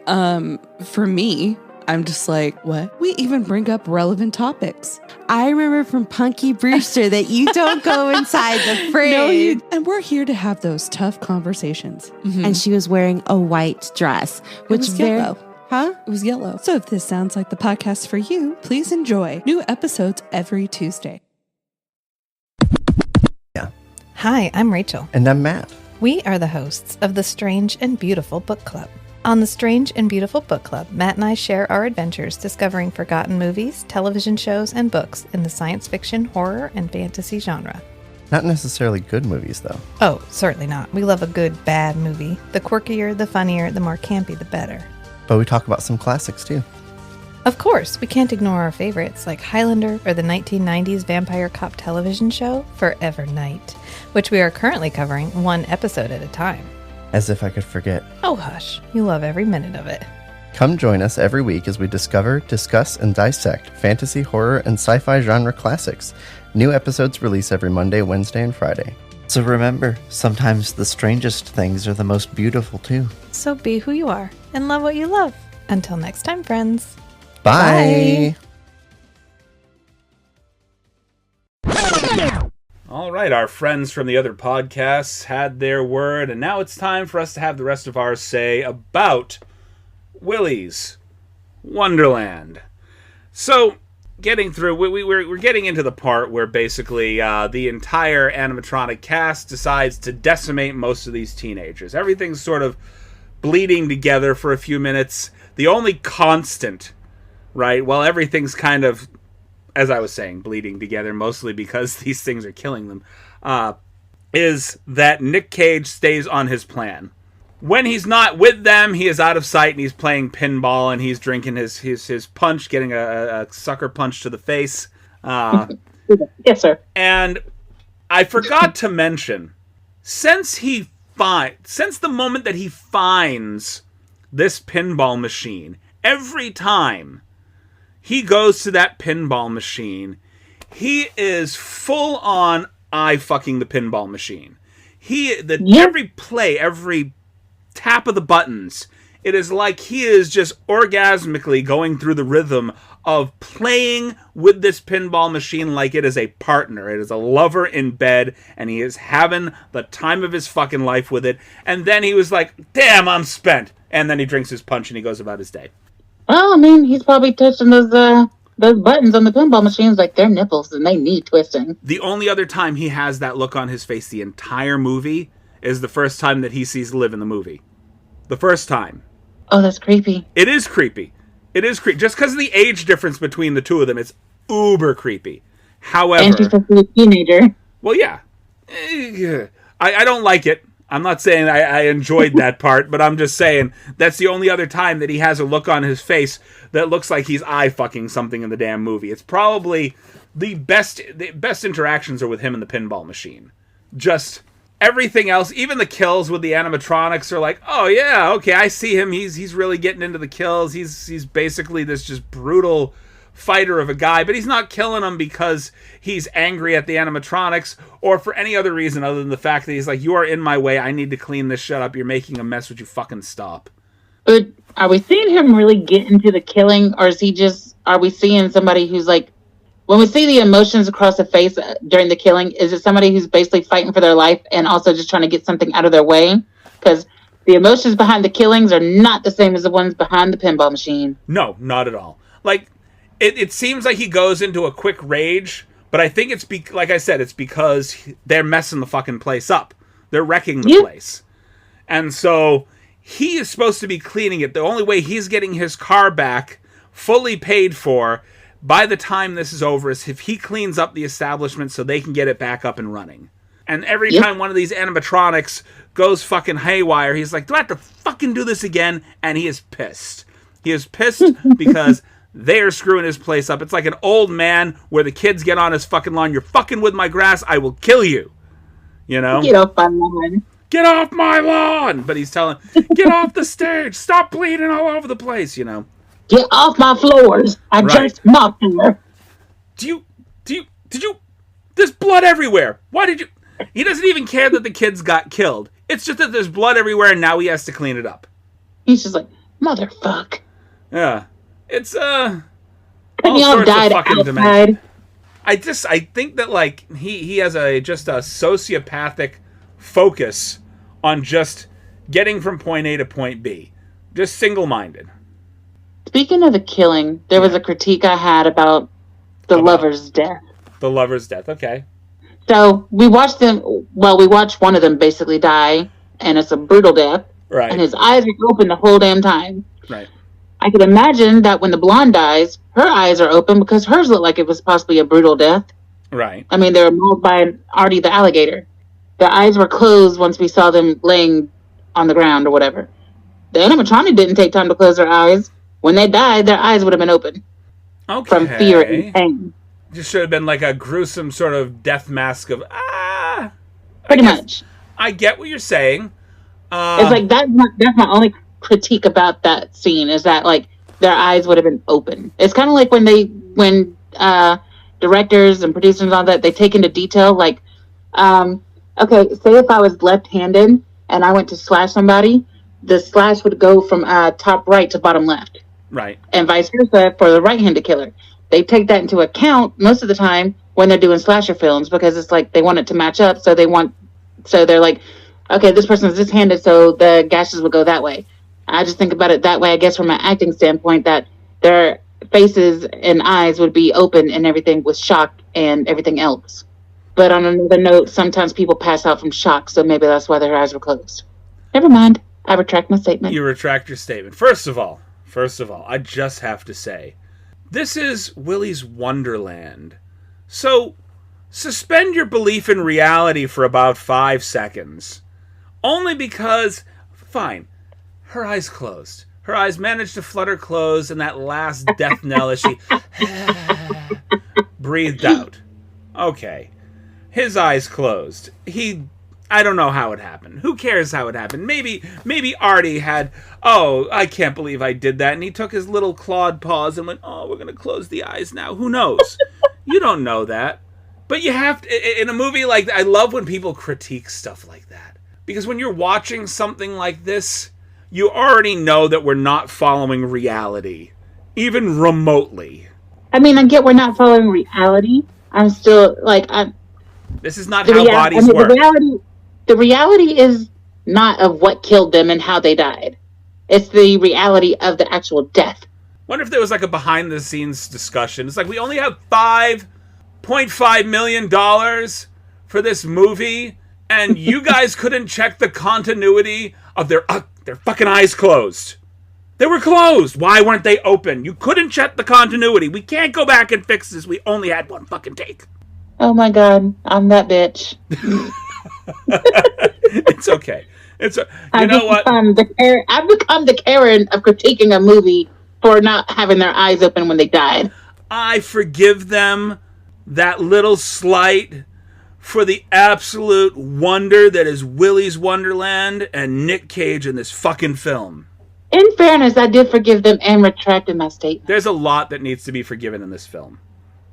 for me, I'm just like, what? We even bring up relevant topics. I remember from Punky Brewster that you don't go inside the fridge. No, and we're here to have those tough conversations. Mm-hmm. And she was wearing a white dress, which was yellow. Huh? It was yellow. So if this sounds like the podcast for you, please enjoy. New episodes every Tuesday. Yeah. Hi, I'm Rachel. And I'm Matt. We are the hosts of the Strange and Beautiful Book Club. On the Strange and Beautiful Book Club, Matt and I share our adventures discovering forgotten movies, television shows, and books in the science fiction, horror, and fantasy genre. Not necessarily good movies, though. Oh, certainly not. We love a good, bad movie. The quirkier, the funnier, the more campy, the better. But we talk about some classics, too. Of course, we can't ignore our favorites like Highlander or the 1990s vampire cop television show Forever Night, which we are currently covering one episode at a time. As if I could forget. Oh hush, you love every minute of it. Come join us every week as we discover, discuss, and dissect fantasy, horror, and sci-fi genre classics. New episodes release every Monday, Wednesday, and Friday. So remember, sometimes the strangest things are the most beautiful, too. So be who you are and love what you love. Until next time, friends. Bye! All right, our friends from the other podcasts had their word, and now it's time for us to have the rest of our say about Willys Wonderland. So, getting through, we're getting into the part where basically the entire animatronic cast decides to decimate most of these teenagers. Everything's sort of bleeding together for a few minutes. The only constant, right, well, everything's kind of, as I was saying, bleeding together, mostly because these things are killing them, is that Nick Cage stays on his plan. When he's not with them, he is out of sight and he's playing pinball and he's drinking his punch, getting a sucker punch to the face. Yes, sir. And I forgot to mention, since the moment that he finds this pinball machine, every time he goes to that pinball machine, he is full on eye fucking the pinball machine. Every play, every tap of the buttons, it is like he is just orgasmically going through the rhythm of playing with this pinball machine like it is a partner. It is a lover in bed, and he is having the time of his fucking life with it. And then he was like, damn, I'm spent. And then he drinks his punch and he goes about his day. Well, I mean, he's probably touching those buttons on the pinball machines like they're nipples and they need twisting. The only other time he has that look on his face the entire movie is the first time that he sees Liv in the movie. The first time. Oh, that's creepy. It is creepy. It is creepy. Just because of the age difference between the two of them, it's uber creepy. However... And she's supposed to be a teenager. Well, yeah. I don't like it. I'm not saying I enjoyed that part, but I'm just saying that's the only other time that he has a look on his face that looks like he's eye-fucking something in the damn movie. It's probably the best interactions are with him and the pinball machine. Just... everything else, even the kills with the animatronics are like, oh yeah, okay, I see him. He's really getting into the kills. He's basically this just brutal fighter of a guy, but he's not killing them because he's angry at the animatronics or for any other reason other than the fact that he's like, you are in my way. I need to clean this shit up. You're making a mess. Would you fucking stop? But are we seeing him really get into the killing, or are we seeing somebody who's like, when we see the emotions across the face during the killing, is it somebody who's basically fighting for their life and also just trying to get something out of their way? Because the emotions behind the killings are not the same as the ones behind the pinball machine. No, not at all. Like, it seems like he goes into a quick rage, but I think it's, like I said, it's because they're messing the fucking place up. They're wrecking the place. And so he is supposed to be cleaning it. The only way he's getting his car back fully paid for by the time this is over is if he cleans up the establishment so they can get it back up and running. And every time one of these animatronics goes fucking haywire, he's like, do I have to fucking do this again? And he is pissed. He is pissed because they're screwing his place up. It's like an old man where the kids get on his fucking lawn. You're fucking with my grass. I will kill you. You know? Get off my lawn. Get off my lawn. But he's telling, get off the stage. Stop bleeding all over the place, you know? Get off my floors. I just mopped them. Did you, there's blood everywhere. Why did you, he doesn't even care that the kids got killed. It's just that there's blood everywhere and now he has to clean it up. He's just like, motherfuck. Yeah. It's, all sorts of fucking dimension. I think that, like, he has just a sociopathic focus on just getting from point A to point B. Just single-minded. Speaking of the killing, there was a critique I had about the lover's death. The lover's death, okay. So, we watched one of them basically die, and it's a brutal death. Right. And his eyes are open the whole damn time. Right. I could imagine that when the blonde dies, her eyes are open because hers look like it was possibly a brutal death. Right. I mean, they were mauled by Artie the alligator. Their eyes were closed once we saw them laying on the ground or whatever. The animatronic didn't take time to close their eyes. When they died, their eyes would have been open. Okay. From fear and pain. Just should have been like a gruesome sort of death mask of, Pretty much. I get what you're saying. It's like, that's my only critique about that scene, is that, like, their eyes would have been open. It's kind of like when directors and producers and all that, they take into detail, like, okay, say if I was left-handed and I went to slash somebody, the slash would go from top right to bottom left. Right. And vice versa for the right-handed killer. They take that into account most of the time when they're doing slasher films, because it's like they want it to match up, so they're like, okay, this person is this-handed, so the gashes would go that way. I just think about it that way, I guess, from an acting standpoint, that their faces and eyes would be open and everything with shock and everything else. But on another note, sometimes people pass out from shock, so maybe that's why their eyes were closed. Never mind. I retract my statement. You retract your statement. First of all, I just have to say, this is Willys Wonderland. So, suspend your belief in reality for about 5 seconds. Only because, fine, her eyes closed. Her eyes managed to flutter closed, and that last death knell as she breathed out. Okay. His eyes closed. I don't know how it happened. Who cares how it happened? Maybe Artie had, I can't believe I did that, and he took his little clawed paws and went, we're going to close the eyes now. Who knows? You don't know that. But you have to, in a movie like that, I love when people critique stuff like that. Because when you're watching something like this, you already know that we're not following reality, even remotely. I mean, I get we're not following reality. I'm still, like, this is not how bodies work. The reality is not of what killed them and how they died. It's the reality of the actual death. Wonder if there was like a behind-the-scenes discussion. It's like, we only have $5.5 million for this movie, and you guys couldn't check the continuity of their fucking eyes closed. They were closed. Why weren't they open? You couldn't check the continuity. We can't go back and fix this. We only had one fucking take. Oh my God, I'm that bitch. It's okay. You know what? I've become the Karen of critiquing a movie for not having their eyes open when they died. I forgive them that little slight for the absolute wonder that is Willys Wonderland and Nick Cage in this fucking film. In fairness, I did forgive them and retracted my statement. There's a lot that needs to be forgiven in this film.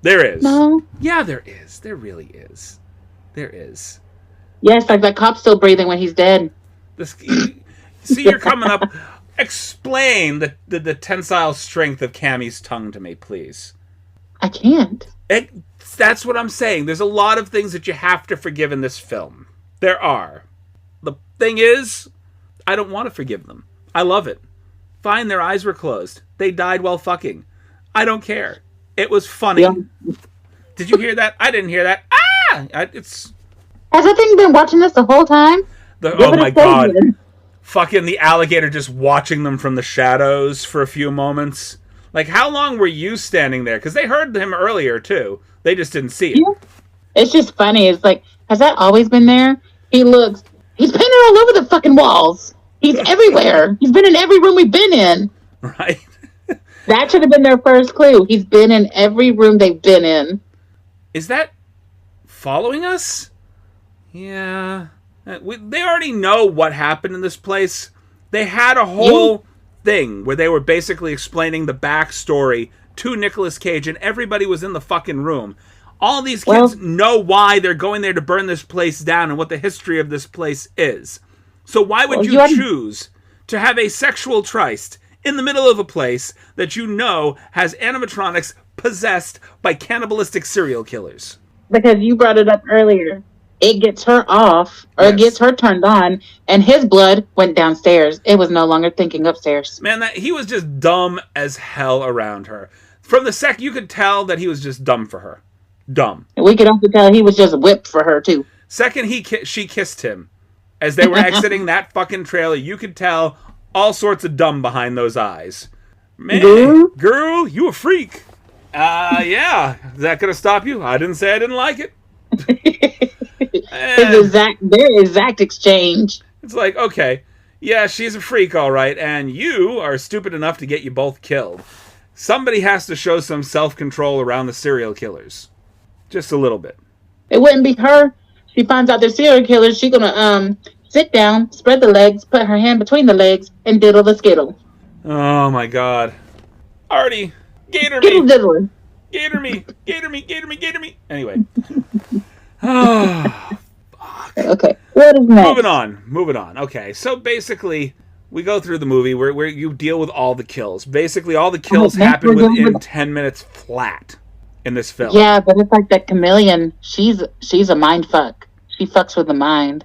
There is. No. Yeah, there is. There really is. There is. Yes, like that cop's still breathing when he's dead. See, you're coming up. Explain the tensile strength of Cammie's tongue to me, please. I can't. That's what I'm saying. There's a lot of things that you have to forgive in this film. There are. The thing is, I don't want to forgive them. I love it. Fine, their eyes were closed. They died while fucking. I don't care. It was funny. Yeah. Did you hear that? I didn't hear that. Has that thing been watching this the whole time? Oh my God. Fucking the alligator just watching them from the shadows for a few moments. Like, how long were you standing there? Because they heard him earlier, too. They just didn't see it. Yeah. It's just funny. It's like, has that always been there? He's painted all over the fucking walls. He's everywhere. He's been in every room we've been in. Right. That should have been their first clue. He's been in every room they've been in. Is that following us? Yeah. They already know what happened in this place. They had a whole thing where they were basically explaining the backstory to Nicolas Cage, and everybody was in the fucking room. All these kids know why they're going there to burn this place down and what the history of this place is. So why would you choose to have a sexual tryst in the middle of a place that you know has animatronics possessed by cannibalistic serial killers? Because you brought it up earlier. It gets her off, or it gets her turned on, and his blood went downstairs. It was no longer thinking upstairs. Man, he was just dumb as hell around her. From the second, you could tell that he was just dumb for her. Dumb. And we could also tell he was just whipped for her, too. Second, she kissed him. As they were exiting that fucking trailer, you could tell all sorts of dumb behind those eyes. Man, girl, you a freak. Yeah. Is that going to stop you? I didn't say I didn't like it. Their exact exchange. It's like, okay, yeah, she's a freak, all right, and you are stupid enough to get you both killed. Somebody has to show some self-control around the serial killers. Just a little bit. It wouldn't be her. She finds out they're serial killers. She's gonna sit down, spread the legs, put her hand between the legs, and diddle the skittle. Oh my god. Artie, gator Skittle me. diddler. Gator me. Gator me. Gator me. Gator me. Anyway. Oh, Okay. What is next? Moving on. Okay, so basically, we go through the movie where you deal with all the kills. Basically, all the kills happen within 10 minutes flat in this film. Yeah, but it's like that chameleon. She's a mind fuck. She fucks with the mind.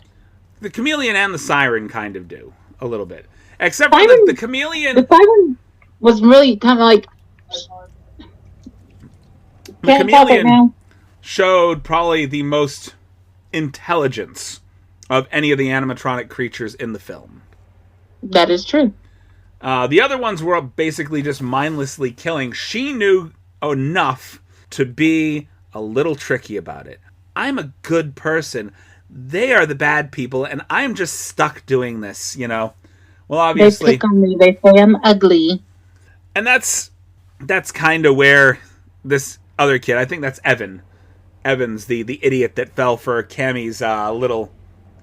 The chameleon and the siren kind of do a little bit, except for the chameleon. The siren was really kind of like. The chameleon showed probably the most intelligence of any of the animatronic creatures in the film. That is true. The other ones were basically just mindlessly killing. She knew enough to be a little tricky about it. I'm a good person. They are the bad people, and I'm just stuck doing this, you know? Well, obviously... They pick on me. They say I'm ugly. And that's kind of where this other kid, I think that's Evans, the idiot that fell for Cammy's little...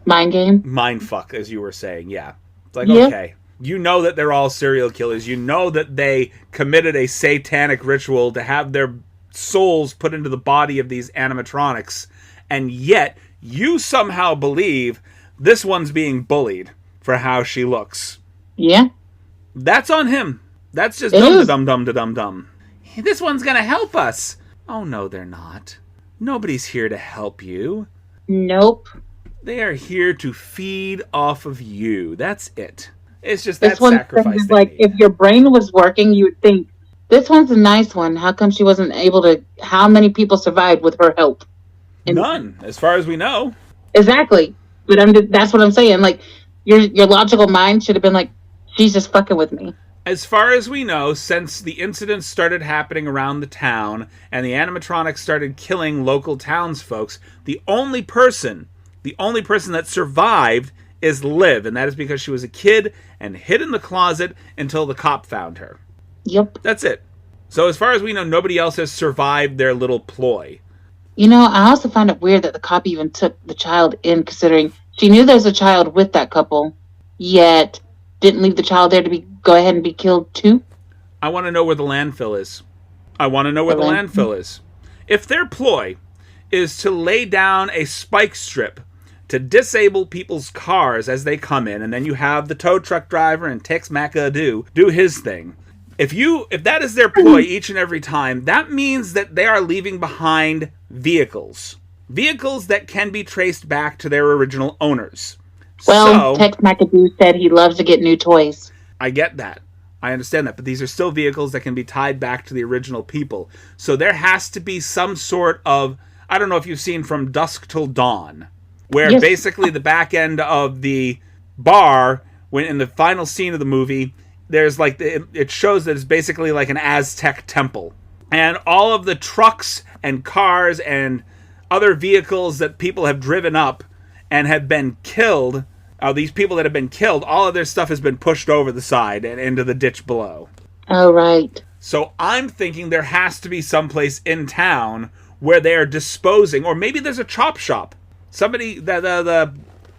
Mind game? Mind fuck, as you were saying, yeah. It's like, okay, you know that they're all serial killers. You know that they committed a satanic ritual to have their souls put into the body of these animatronics. And yet, you somehow believe this one's being bullied for how she looks. Yeah. That's on him. That's just dum-dum-dum-dum-dum. This one's gonna help us. Oh, no, they're not. Nobody's here to help you. Nope. They are here to feed off of you. That's it. It's just that this one sacrifice. Like, if your brain was working, you would think, this one's a nice one. How come she wasn't able to... How many people survived with her help? None, as far as we know. Exactly. But that's what I'm saying. Like, your logical mind should have been like, she's just fucking with me. As far as we know, since the incidents started happening around the town and the animatronics started killing local townsfolk, the only person that survived is Liv, and that is because she was a kid and hid in the closet until the cop found her. Yep. That's it. So as far as we know, nobody else has survived their little ploy. You know, I also find it weird that the cop even took the child in, considering she knew there's a child with that couple, yet didn't leave the child there to go ahead and be killed too. I want to know where the landfill is. If their ploy is to lay down a spike strip to disable people's cars as they come in, and then you have the tow truck driver and Tex Maca do his thing. If that is their ploy each and every time, that means that they are leaving behind vehicles that can be traced back to their original owners. Well, Tex McAdoo said he loves to get new toys. I get that. I understand that. But these are still vehicles that can be tied back to the original people. So there has to be some sort of... I don't know if you've seen From Dusk Till Dawn, where basically the back end of the bar, when in the final scene of the movie, there's like... It shows that it's basically like an Aztec temple. And all of the trucks and cars and other vehicles that people have driven up and have been killed... these people that have been killed, all of their stuff has been pushed over the side and into the ditch below. Oh, right. So I'm thinking there has to be someplace in town where they are disposing, or maybe there's a chop shop. Somebody, the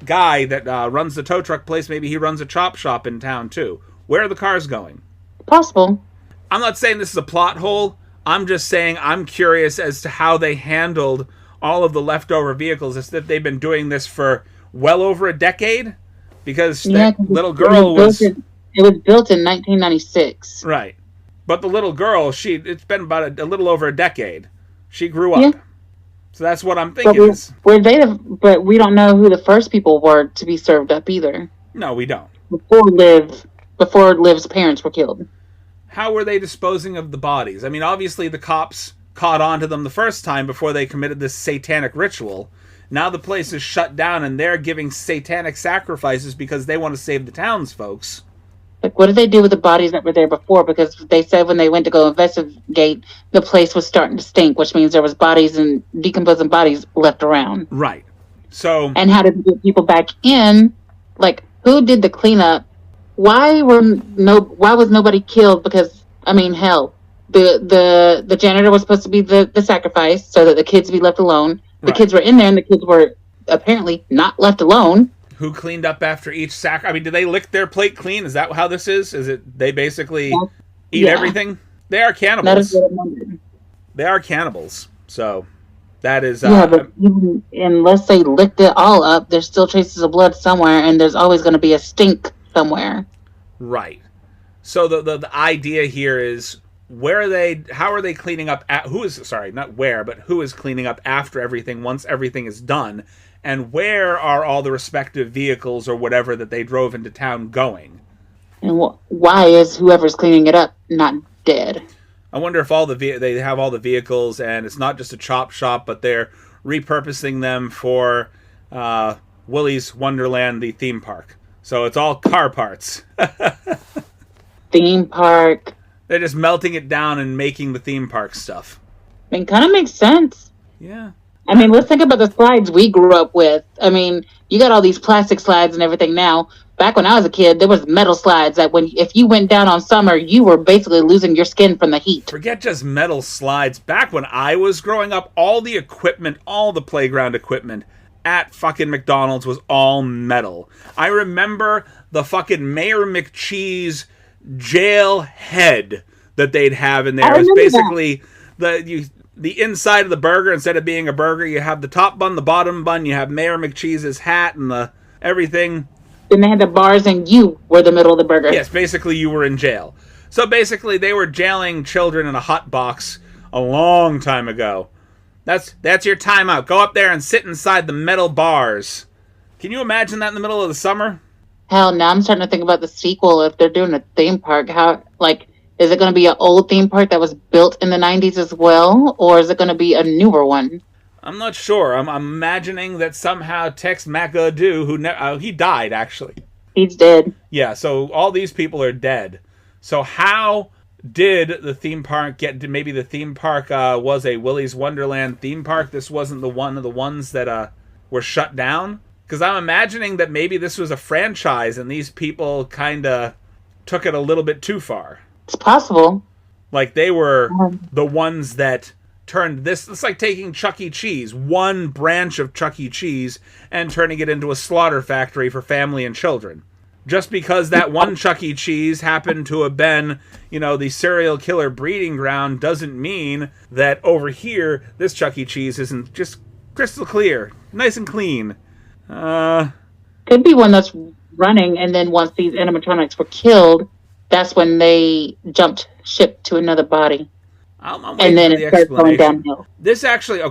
guy that runs the tow truck place, maybe he runs a chop shop in town too. Where are the cars going? Possible. I'm not saying this is a plot hole. I'm just saying I'm curious as to how they handled all of the leftover vehicles, as if they've been doing this for well over a decade, because that little girl was... It was built in 1996. Right. But the little girl, it's been about a little over a decade. She grew up. Yeah. So that's what I'm thinking. But we don't know who the first people were to be served up either. No, we don't. Before Liv's parents were killed. How were they disposing of the bodies? I mean, obviously the cops caught on to them the first time before they committed this satanic ritual. Now the place is shut down and they're giving satanic sacrifices because they want to save the townsfolk. Like, what did they do with the bodies that were there before? Because they said when they went to go investigate, the place was starting to stink, which means there was bodies and decomposing bodies left around. Right. So. And how did they get people back in? Like, who did the cleanup? Why was nobody killed? Because, I mean, hell, the janitor was supposed to be the sacrifice so that the kids be left alone. The kids were in there, and the kids were apparently not left alone. Who cleaned up after each sack? I mean, did they lick their plate clean? Is that how this is? Is it they basically eat everything? They are cannibals. That is what I wondered. They are cannibals. So that is... but even unless they licked it all up, there's still traces of blood somewhere, and there's always going to be a stink somewhere. Right. So the idea here is, how are they cleaning up who is cleaning up after everything once everything is done, and where are all the respective vehicles or whatever that they drove into town going? And why is whoever's cleaning it up not dead? I wonder if they have all the vehicles and it's not just a chop shop, but they're repurposing them for Willys Wonderland, the theme park. So it's all car parts. Theme park. They're just melting it down and making the theme park stuff. I mean, kind of makes sense. Yeah. I mean, let's think about the slides we grew up with. I mean, you got all these plastic slides and everything now. Back when I was a kid, there was metal slides that if you went down on summer, you were basically losing your skin from the heat. Forget just metal slides. Back when I was growing up, all the equipment, all the playground equipment at fucking McDonald's was all metal. I remember the fucking Mayor McCheese jail head that they'd have in there. It was basically the inside of the burger. Instead of being a burger, you have the top bun, the bottom bun, you have Mayor McCheese's hat and the everything. Then they had the bars and you were the middle of the burger. Yes, basically you were in jail. So basically they were jailing children in a hot box a long time ago. That's your timeout. Go up there and sit inside the metal bars. Can you imagine that in the middle of the summer? Hell, now I'm starting to think about the sequel. If they're doing a theme park, is it going to be an old theme park that was built in the 90s as well? Or is it going to be a newer one? I'm not sure. I'm imagining that somehow Tex McAdoo, he died, actually. He's dead. Yeah, so all these people are dead. So how did the theme park maybe the theme park was a Willys Wonderland theme park? This wasn't one of the ones that were shut down? Because I'm imagining that maybe this was a franchise and these people kind of took it a little bit too far. It's possible. Like they were the ones that turned this. It's like taking Chuck E. Cheese, one branch of Chuck E. Cheese, and turning it into a slaughter factory for family and children. Just because that one Chuck E. Cheese happened to have been, the serial killer breeding ground doesn't mean that over here, this Chuck E. Cheese isn't just crystal clear, nice and clean. Could be one that's running, and then once these animatronics were killed, that's when they jumped ship to another body. And then it starts going downhill. This actually,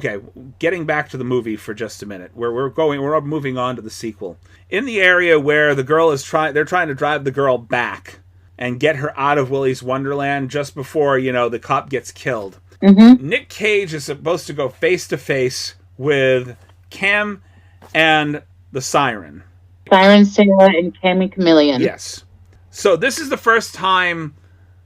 getting back to the movie for just a minute, where we're moving on to the sequel. In the area where the girl they're trying to drive the girl back and get her out of Willys Wonderland just before, the cop gets killed. Mm-hmm. Nick Cage is supposed to go face to face with Cam and the Siren. Siren, Sarah, and Cammy Chameleon. Yes. So this is the first time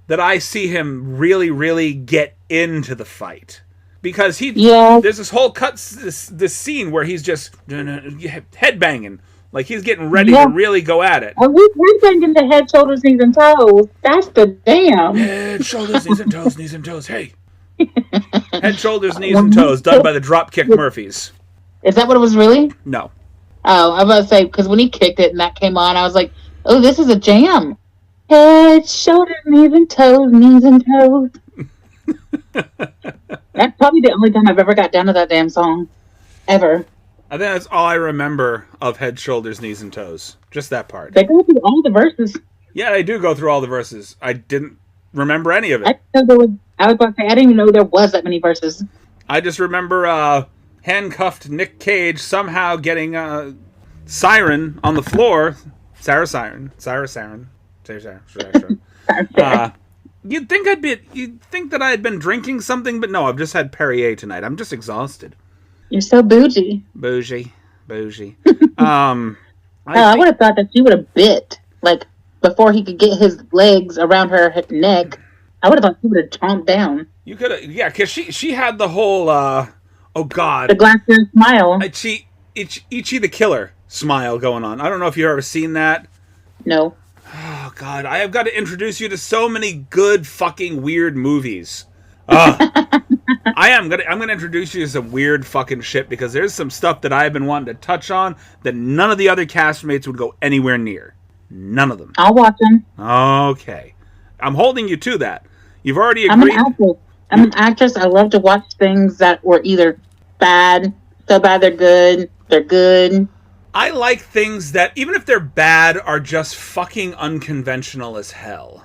that I see him really, really get into the fight. Because there's this whole this scene where he's just headbanging. Like he's getting ready to really go at it. And we're thinking the head, shoulders, knees, and toes. That's the damn. Head, shoulders, knees, and toes, knees, and toes. Hey. Head, shoulders, knees, and toes, done by the Dropkick Murphys. Is that what it was really? No. Oh, I was about to say, because when he kicked it and that came on, I was like, oh, this is a jam. Head, shoulders, knees, and toes, knees, and toes. That's probably the only time I've ever got down to that damn song. Ever. I think that's all I remember of Head, Shoulders, Knees, and Toes. Just that part. They go through all the verses. Yeah, they do go through all the verses. I didn't remember any of it. I was about to say, I didn't even know there was that many verses. I just remember handcuffed Nick Cage somehow getting Siren on the floor. Sarah Siren. You'd think that I had been drinking something, but no, I've just had Perrier tonight. I'm just exhausted. You're so bougie. Bougie. I would have thought that you would have bit like before he could get his legs around her neck, I would have thought he would have chomped down. You could have, yeah, because she had the whole, oh God. The glass-ear smile. Ichi the Killer smile going on. I don't know if you've ever seen that. No. Oh God, I have got to introduce you to so many good fucking weird movies. I'm gonna introduce you to some weird fucking shit because there's some stuff that I've been wanting to touch on that none of the other castmates would go anywhere near. None of them. I'll watch them. Okay. I'm holding you to that. You've already agreed. I'm an actress. I love to watch things that were either bad, so bad they're good. They're good. I like things that, even if they're bad, are just fucking unconventional as hell.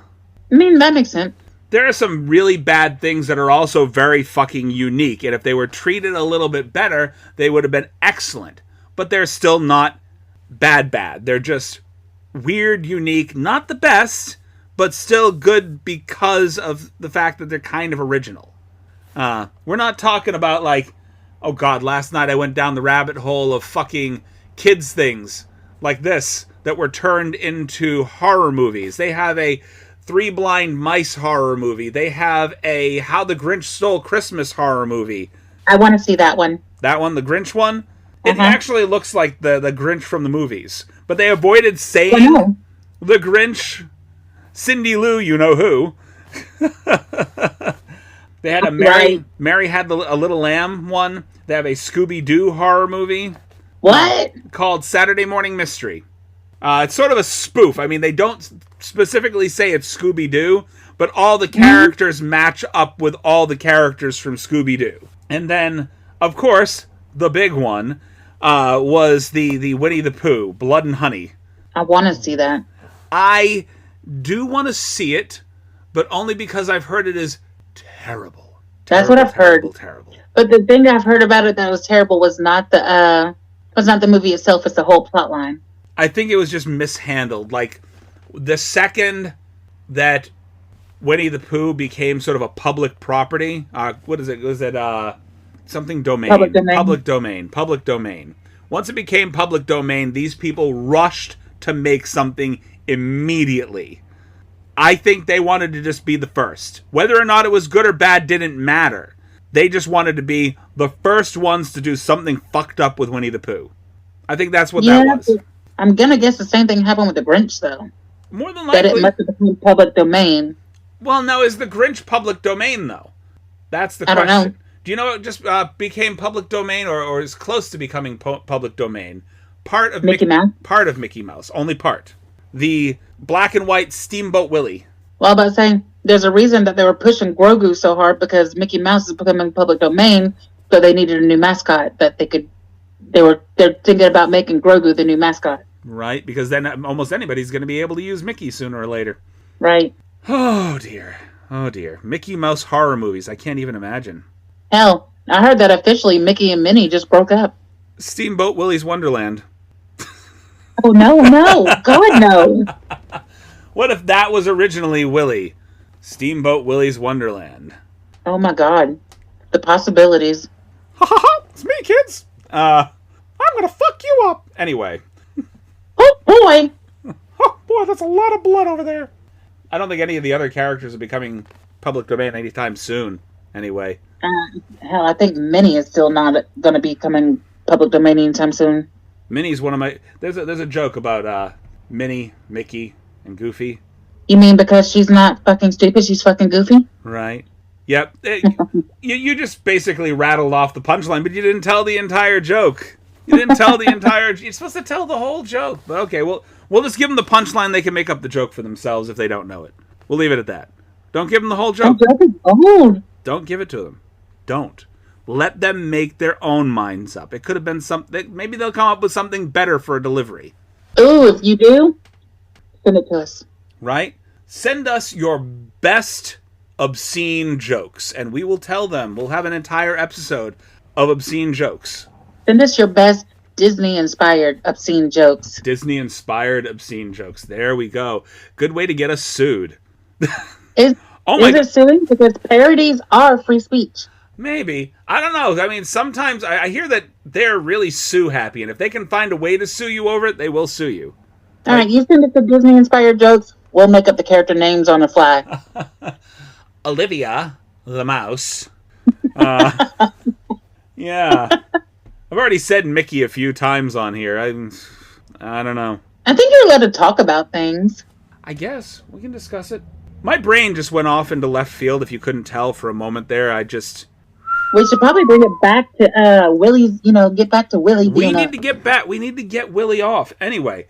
I mean, that makes sense. There are some really bad things that are also very fucking unique, and if they were treated a little bit better, they would have been excellent. But they're still not bad. They're just weird, unique, not the best, but still good because of the fact that they're kind of original. We're not talking about like, oh God, last night I went down the rabbit hole of fucking kids things like this that were turned into horror movies. They have a Three Blind Mice horror movie. They have a How the Grinch Stole Christmas horror movie. I want to see that one. That one, the Grinch one? It actually looks like the Grinch from the movies. But they avoided saying the Grinch, Cindy Lou, you know who. They had a Mary Had a Little Lamb one. They have a Scooby-Doo horror movie. What? Called Saturday Morning Mystery. It's sort of a spoof. I mean, they don't specifically say it's Scooby-Doo, but all the characters match up with all the characters from Scooby-Doo. And then, of course, the big one was the Winnie the Pooh, Blood and Honey. I want to see that. I do want to see it, but only because I've heard it is terrible. That's what I've heard. Terrible. But the thing I've heard about it that was terrible was not the movie itself, it's the whole plot line. I think it was just mishandled. Like, the second that Winnie the Pooh became sort of a public property, what is it? Was it something domain? Public domain. Once it became public domain, these people rushed to make something immediately. I think they wanted to just be the first. Whether or not it was good or bad didn't matter. They just wanted to be the first ones to do something fucked up with Winnie the Pooh. I think that's what that was. I'm going to guess the same thing happened with the Grinch, though. More than likely. That it must have become public domain. Well, now, is the Grinch public domain, though? That's the question. I don't know. Do you know it just became public domain or is close to becoming public domain? Part of Mickey Mouse? Part of Mickey Mouse. Only part. The black and white Steamboat Willie. Well, about saying there's a reason that they were pushing Grogu so hard because Mickey Mouse is becoming public domain, so they needed a new mascot that they're thinking about making Grogu the new mascot. Right, because then almost anybody's going to be able to use Mickey sooner or later. Right. Oh, dear. Mickey Mouse horror movies. I can't even imagine. Hell, I heard that officially Mickey and Minnie just broke up. Steamboat Willys Wonderland. Oh, no. God, no. What if that was originally Willie? Steamboat Willys Wonderland. Oh, my God. The possibilities. Ha ha ha! It's me, kids! I'm gonna fuck you up! Anyway. Oh, boy! Oh, boy, that's a lot of blood over there. I don't think any of the other characters are becoming public domain anytime soon. Anyway. Hell, I think Minnie is still not going to be coming public domain anytime soon. Minnie's one of my... There's a joke about Minnie, Mickey, and Goofy. You mean because she's not fucking stupid, she's fucking goofy? Right. Yep. You just basically rattled off the punchline, but you didn't tell the entire joke. You didn't tell the entire... You're supposed to tell the whole joke. But okay, well, we'll just give them the punchline. They can make up the joke for themselves if they don't know it. We'll leave it at that. Don't give them the whole joke. Don't give it to them. Don't. Let them make their own minds up. It could have been something... Maybe they'll come up with something better for a delivery. Ooh, if you do, send it to us. Right? Send us your best obscene jokes, and we will tell them. We'll have an entire episode of obscene jokes. Send us your best Disney-inspired obscene jokes. Disney-inspired obscene jokes. There we go. Good way to get us sued. Is it suing? Because parodies are free speech. Maybe. I don't know. I mean, sometimes I hear that they're really sue-happy, and if they can find a way to sue you over it, they will sue you. All right, you send us the Disney-inspired jokes. We'll make up the character names on the fly. Olivia the mouse. Yeah. I've already said Mickey a few times on here. I don't know. I think you're allowed to talk about things. I guess. We can discuss it. My brain just went off into left field, if you couldn't tell for a moment there. We should probably bring it back to Willie's, get back to Willie. We need to get back. We need to get Willie off. Anyway,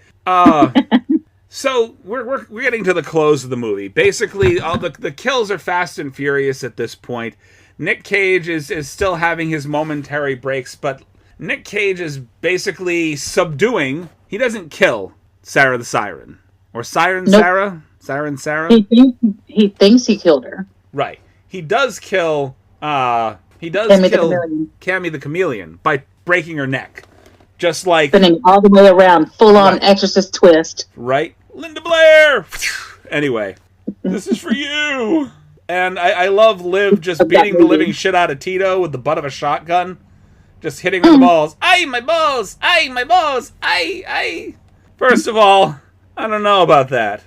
so we're getting to the close of the movie. Basically, all the kills are fast and furious at this point. Nick Cage is still having his momentary breaks, but Nick Cage is basically subduing. He doesn't kill Sarah the Siren. Or Siren nope. Sarah? Siren Sarah? He thinks he killed her. Right. He does kill... Cammy the Chameleon by breaking her neck. Just like... Spinning all the way around. Full-on right. Exorcist twist. Right? Linda Blair! Anyway. This is for you! And I love Liv just beating the living shit out of Tito with the butt of a shotgun. Just hitting with the balls. Aye, my balls! Aye, my balls! Aye, aye! First of all, I don't know about that.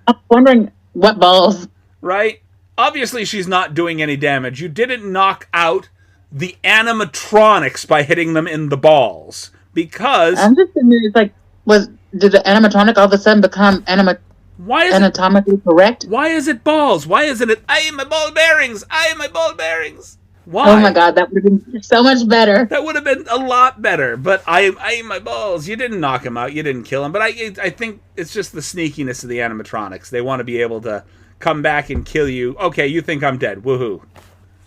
I'm wondering what balls. Right? Obviously, she's not doing any damage. You didn't knock out the animatronics by hitting them in the balls. Because... I'm just thinking, it's like, did the animatronic all of a sudden become anatomically correct? Why is it balls? Why isn't it, aye, my ball bearings? Aye, my ball bearings? Why? Oh my god, that would have been so much better. That would have been a lot better. But I my balls. You didn't knock him out. You didn't kill him. But I think it's just the sneakiness of the animatronics. They want to be able to come back and kill you. Okay, you think I'm dead. Woohoo.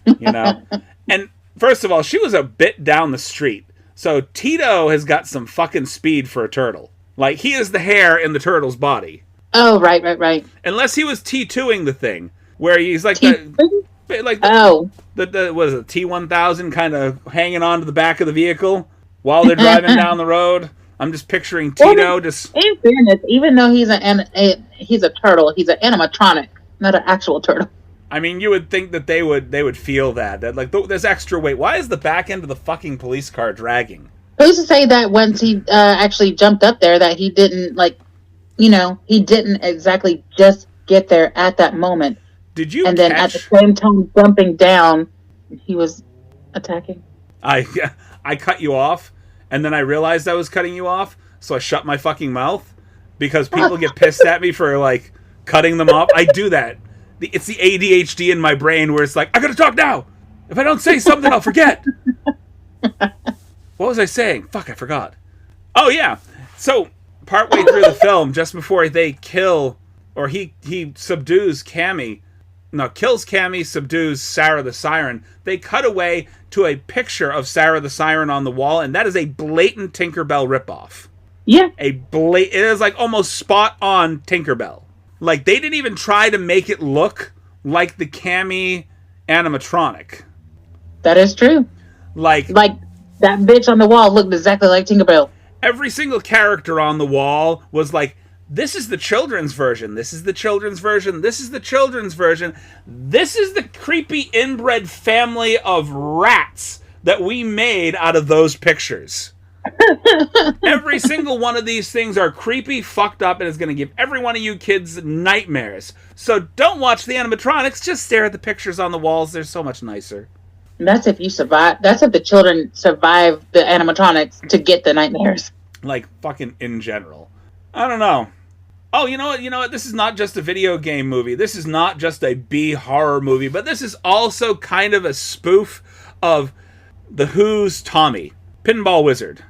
You know? And first of all, she was a bit down the street. So Tito has got some fucking speed for a turtle. Like, he is the hair in the turtle's body. Oh, right. Unless he was T2ing the thing. Where he's like oh. The what is it, T-1000 kind of hanging on to the back of the vehicle while they're driving down the road. I'm just picturing Tito just... In fairness, even though he's a turtle, he's an animatronic, not an actual turtle. I mean, you would think that they would feel that like, there's extra weight. Why is the back end of the fucking police car dragging? Who's to say that once he actually jumped up there that he didn't, he didn't exactly just get there at that moment. Did you then at the same time jumping down, he was attacking? I cut you off, and then I realized I was cutting you off, so I shut my fucking mouth, because people get pissed at me for, like, cutting them off. I do that. It's the ADHD in my brain where it's like, I gotta talk now! If I don't say something, I'll forget! What was I saying? Fuck, I forgot. Oh, yeah. So, partway through the film, just before they kill, or he subdues Cammy, kills Cammy, subdues Sarah the Siren, they cut away to a picture of Sarah the Siren on the wall, and that is a blatant Tinkerbell ripoff. Yeah. It is like almost spot on Tinkerbell. Like, they didn't even try to make it look like the Cammy animatronic. That is true. Like that bitch on the wall looked exactly like Tinkerbell. Every single character on the wall was like, this is the children's version. This is the children's version. This is the children's version. This is the creepy inbred family of rats that we made out of those pictures. Every single one of these things are creepy, fucked up, and is going to give every one of you kids nightmares. So don't watch the animatronics. Just stare at the pictures on the walls. They're so much nicer. And that's if you survive. That's if the children survive the animatronics to get the nightmares. Like, fucking in general. I don't know. Oh, you know what? This is not just a video game movie. This is not just a B horror movie, but this is also kind of a spoof of The Who's Tommy, Pinball Wizard.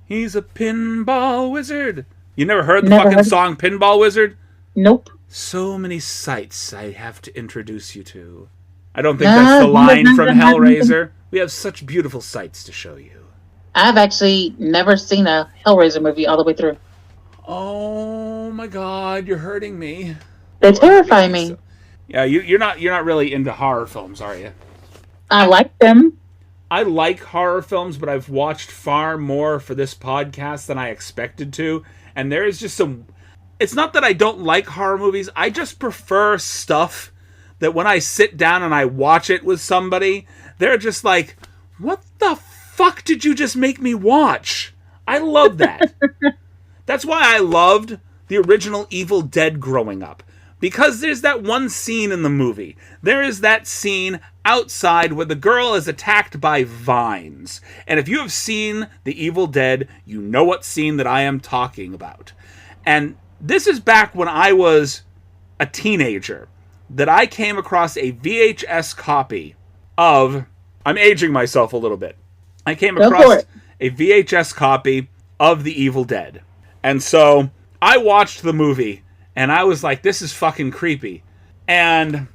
He's a pinball wizard. You never heard the song Pinball Wizard? Nope. So many sights I have to introduce you to. I don't think that's the line from Hellraiser. We have such beautiful sights to show you. I've actually never seen a Hellraiser movie all the way through. Oh my god, you're hurting me. They terrify me. So, yeah, you're not really into horror films, are you? I like them. I like horror films, but I've watched far more for this podcast than I expected to. And there is just some... It's not that I don't like horror movies. I just prefer stuff that when I sit down and I watch it with somebody, they're just like, what the fuck did you just make me watch? I love that. That's why I loved the original Evil Dead growing up. Because there's that one scene in the movie. There is that scene outside where the girl is attacked by vines. And if you have seen The Evil Dead, you know what scene that I am talking about. And this is back when I was a teenager, that I came across a VHS copy of... I'm aging myself a little bit. I came across a VHS copy of The Evil Dead. And so I watched the movie, and I was like, this is fucking creepy. And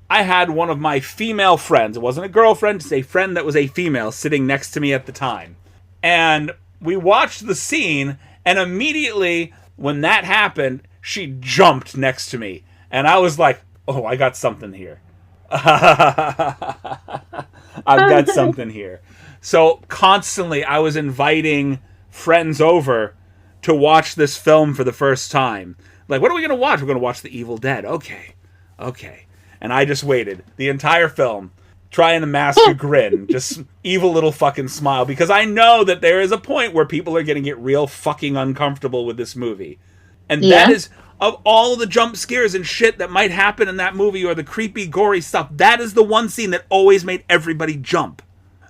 I had one of my female friends, it wasn't a girlfriend, it's a friend that was a female, sitting next to me at the time. And we watched the scene, and immediately when that happened, she jumped next to me. And I was like, oh, I got something here. I've got something here. So constantly I was inviting friends over to watch this film for the first time. Like, what are we going to watch? We're going to watch The Evil Dead. Okay. And I just waited the entire film, trying to mask a grin, just evil little fucking smile, because I know that there is a point where people are going to get real fucking uncomfortable with this movie. And that is, of all the jump scares and shit that might happen in that movie, or the creepy, gory stuff, that is the one scene that always made everybody jump.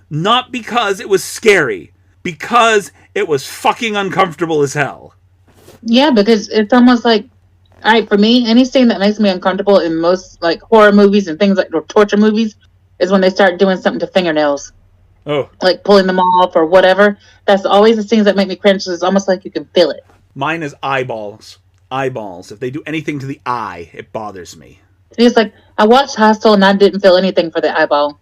Not because it was scary, because it was fucking uncomfortable as hell. Yeah, because it's almost like, all right, for me, any scene that makes me uncomfortable in most like horror movies and things like or torture movies is when they start doing something to fingernails. Oh. Like pulling them off or whatever. That's always the scenes that make me cringe. It's almost like you can feel it. Mine is eyeballs. Eyeballs. If they do anything to the eye, it bothers me. It's like, I watched Hostel and I didn't feel anything for the eyeball.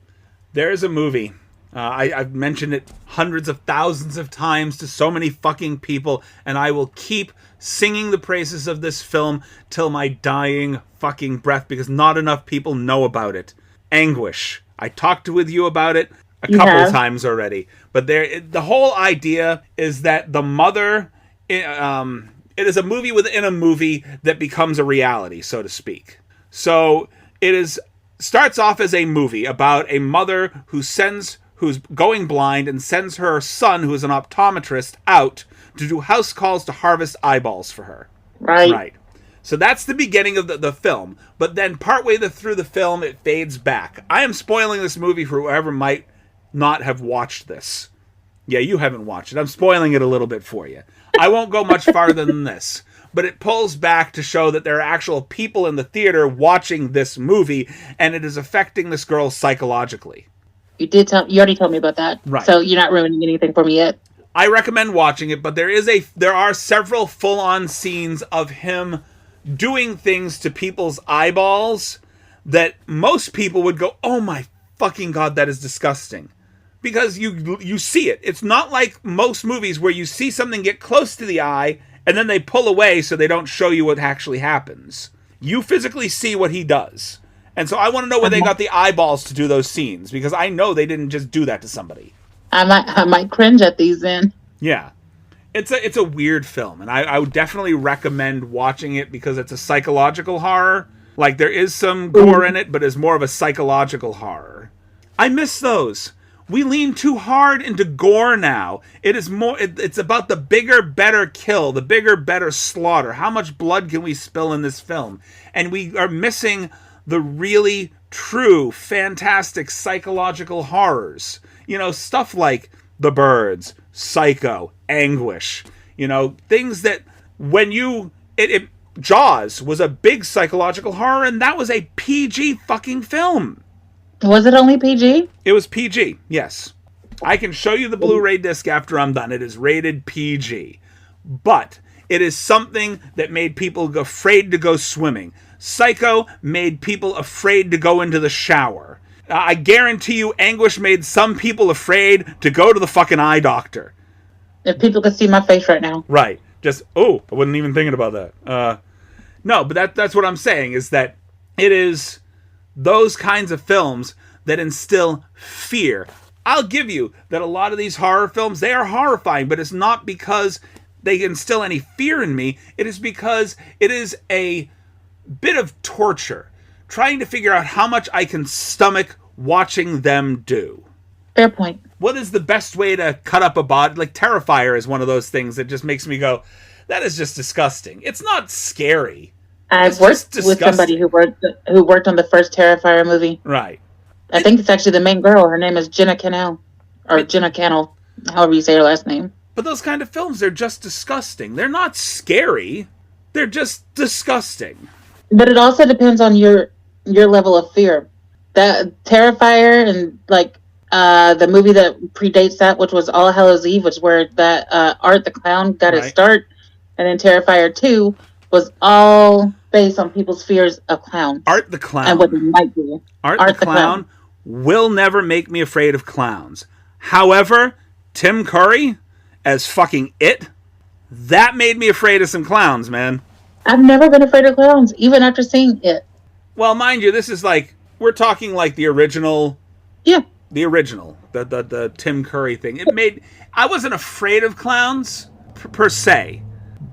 There is a movie. I've mentioned it hundreds of thousands of times to so many fucking people, and I will keep singing the praises of this film till my dying fucking breath, because not enough people know about it. Anguish. I talked with you about it a couple of times already, but the whole idea is that the mother, it is a movie within a movie that becomes a reality, so to speak. So it starts off as a movie about a mother who's going blind and sends her son, who is an optometrist, out to do house calls to harvest eyeballs for her. Right. So that's the beginning of the film. But then partway through the film, it fades back. I am spoiling this movie for whoever might not have watched this. Yeah, you haven't watched it. I'm spoiling it a little bit for you. I won't go much farther than this. But it pulls back to show that there are actual people in the theater watching this movie, and it is affecting this girl psychologically. You already told me about that. Right. So you're not ruining anything for me yet. I recommend watching it, but there are several full-on scenes of him doing things to people's eyeballs that most people would go, oh my fucking God, that is disgusting. Because you see it. It's not like most movies where you see something get close to the eye and then they pull away so they don't show you what actually happens. You physically see what he does. And so I want to know where they got the eyeballs to do those scenes, because I know they didn't just do that to somebody. I might cringe at these then. Yeah. It's a weird film, and I would definitely recommend watching it because it's a psychological horror. Like, there is some gore in it, but it's more of a psychological horror. I miss those. We lean too hard into gore now. It's about the bigger, better kill, the bigger, better slaughter. How much blood can we spill in this film? And we are missing the really true, fantastic psychological horrors. You know, stuff like The Birds, Psycho, Anguish. You know, things that Jaws was a big psychological horror, and that was a PG fucking film. Was it only PG? It was PG, yes. I can show you the Blu-ray disc after I'm done. It is rated PG. But it is something that made people afraid to go swimming. Psycho made people afraid to go into the shower. I guarantee you Anguish made some people afraid to go to the fucking eye doctor. If people could see my face right now. Right. Just, I wasn't even thinking about that. No, but that's what I'm saying, is that it is those kinds of films that instill fear. I'll give you that a lot of these horror films, they are horrifying, but it's not because they instill any fear in me. It is because it is a bit of torture, trying to figure out how much I can stomach watching them do. Fair point. What is the best way to cut up a body? Like, Terrifier is one of those things that just makes me go, That is just disgusting. It's not scary. I've worked with somebody who worked on the first Terrifier movie. Right. I think it's actually the main girl. Her name is Jenna Cannell. Or Jenna Cannell, however you say her last name. But those kind of films, they're just disgusting. They're not scary. They're just disgusting. But it also depends on your level of fear. That Terrifier and like the movie that predates that, which was All Hallows Eve, which where that Art the Clown got his start, and then Terrifier 2 was all based on people's fears of clowns. Art the Clown. And what they might do. Art the Clown will never make me afraid of clowns. However, Tim Curry as fucking It, that made me afraid of some clowns, man. I've never been afraid of clowns, even after seeing It. Well, mind you, this is like, we're talking like the original. Yeah. The original. The Tim Curry thing. I wasn't afraid of clowns, per se.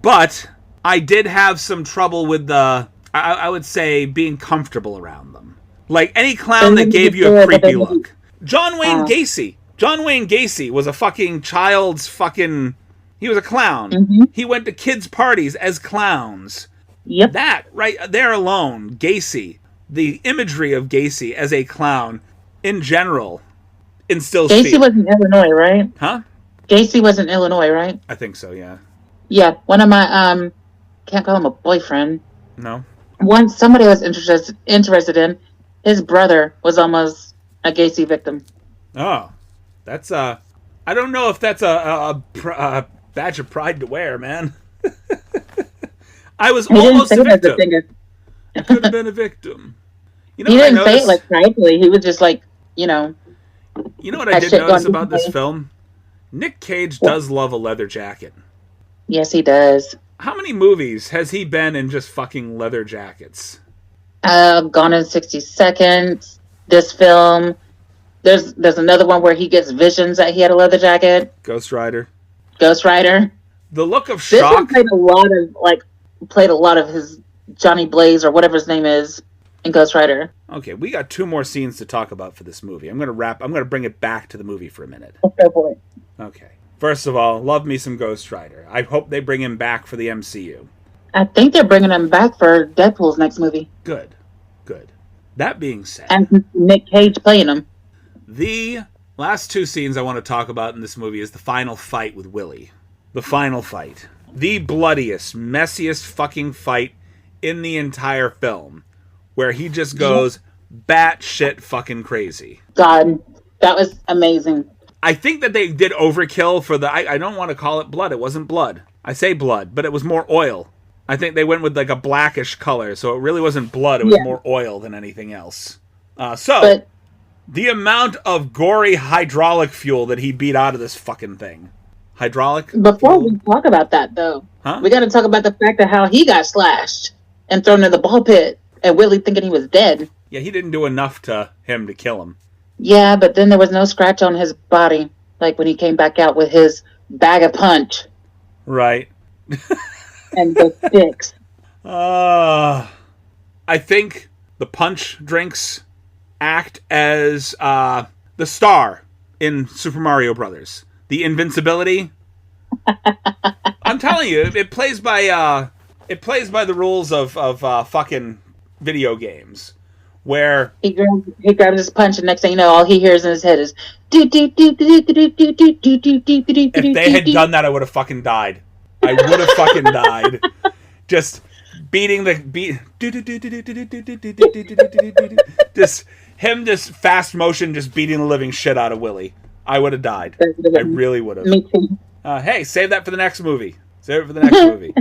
But I did have some trouble with I would say, being comfortable around them. Like, any clown that gave you a creepy look. John Wayne Gacy. John Wayne Gacy was a fucking child's fucking... He was a clown. Mm-hmm. He went to kids' parties as clowns. Yep. That, right there alone, Gacy, the imagery of Gacy as a clown, in general, instills fear. Gacy was in Illinois, right? Huh? Gacy was in Illinois, right? I think so, yeah. Yeah, one of my, can't call him a boyfriend. No? Somebody I was interested in, his brother was almost a Gacy victim. Oh. That's, I don't know if that's a badge of pride to wear, man. I was almost a victim. I could have been a victim. You know, he didn't say it like pridefully. He was just like, You know what I did notice about this film? Nick Cage does love a leather jacket. Yes, he does. How many movies has he been in just fucking leather jackets? Gone in 60 Seconds. This film. There's another one where he gets visions that he had a leather jacket. Ghost Rider. The look of this shock. One played a lot of his Johnny Blaze or whatever his name is in Ghost Rider. Okay, we got 2 more scenes to talk about for this movie. I'm gonna bring it back to the movie for a minute. Okay, boy. Okay. First of all, love me some Ghost Rider. I hope they bring him back for the MCU. I think they're bringing him back for Deadpool's next movie. Good. That being said, and Nick Cage playing him. The last 2 scenes I want to talk about in this movie is the final fight with Willy. The final fight. The bloodiest, messiest fucking fight in the entire film. Where he just goes batshit fucking crazy. God, that was amazing. I think that they did overkill for I don't want to call it blood. It wasn't blood. I say blood, but it was more oil. I think they went with like a blackish color, so it really wasn't blood. It was more oil than anything else. The amount of gory hydraulic fuel that he beat out of this fucking thing. Hydraulic Before we talk about that, though, we got to talk about the fact of how he got slashed and thrown in the ball pit, and Willie thinking he was dead. Yeah, he didn't do enough to him to kill him. Yeah, but then there was no scratch on his body, like when he came back out with his bag of punch. Right. And the sticks. I think the punch drinks act as the star in Super Mario Brothers. The invincibility. I'm telling you, it plays by the rules of fucking video games, where he grabs his punch, and next thing you know, all he hears in his head is. If they had done that, I would have fucking died. I would have fucking died. Just beating the beat. Just fast motion, just beating the living shit out of Willie. I would have died. I really would have. Me too. Hey, save that for the next movie. Save it for the next movie.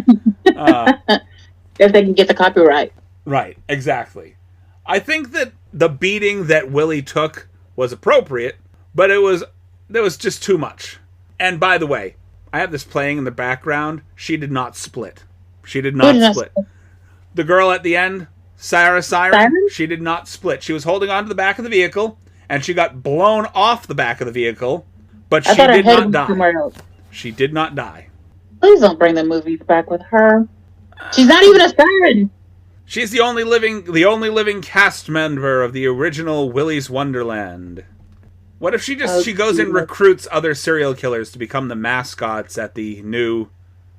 If they can get the copyright. Right, exactly. I think that the beating that Willie took was appropriate, but there was just too much. And by the way, I have this playing in the background. She did not split. The girl at the end, Sarah Siren, she did not split. She was holding on to the back of the vehicle, and she got blown off the back of the vehicle, but she did not die. She did not die. Please don't bring the movies back with her. She's not even a siren. She's the only living cast member of the original Willys Wonderland. What if she goes and recruits other serial killers to become the mascots at the new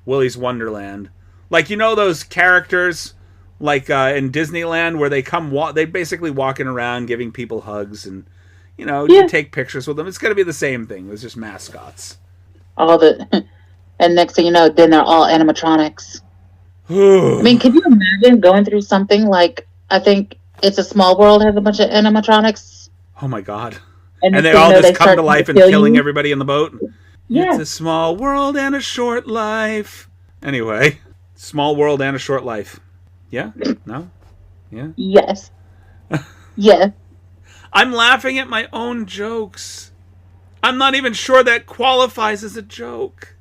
Willys Wonderland. Like, you know those characters, like in Disneyland, where they basically walking around giving people hugs and, you take pictures with them. It's going to be the same thing. It's just mascots. And next thing you know, then they're all animatronics. I mean, can you imagine going through something like, I think It's a Small World has a bunch of animatronics. Oh my god. And they all just come to life and killing everybody in the boat? Yeah. It's a small world and a short life. Anyway, small world and a short life. Yeah? No? Yeah? Yes. Yes. I'm laughing at my own jokes. I'm not even sure that qualifies as a joke.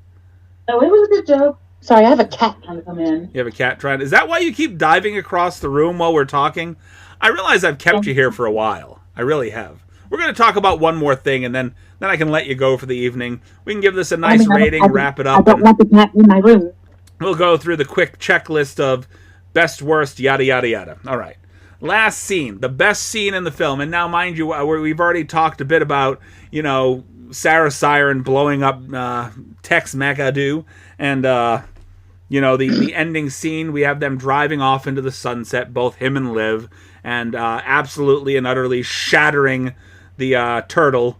Oh, it was a good joke. Sorry, I have a cat trying to come in. You have a cat trying to... Is that why you keep diving across the room while we're talking? I realize I've kept you here for a while. I really have. We're going to talk about one more thing, and then I can let you go for the evening. We can give this a nice rating, wrap it up. I don't want the cat in my room. We'll go through the quick checklist of best, worst, yada, yada, yada. All right. Last scene, the best scene in the film. And now, mind you, we've already talked a bit about, Sarah Siren blowing up Tex McAdoo. And, the ending scene, we have them driving off into the sunset, both him and Liv, and absolutely and utterly shattering the turtle.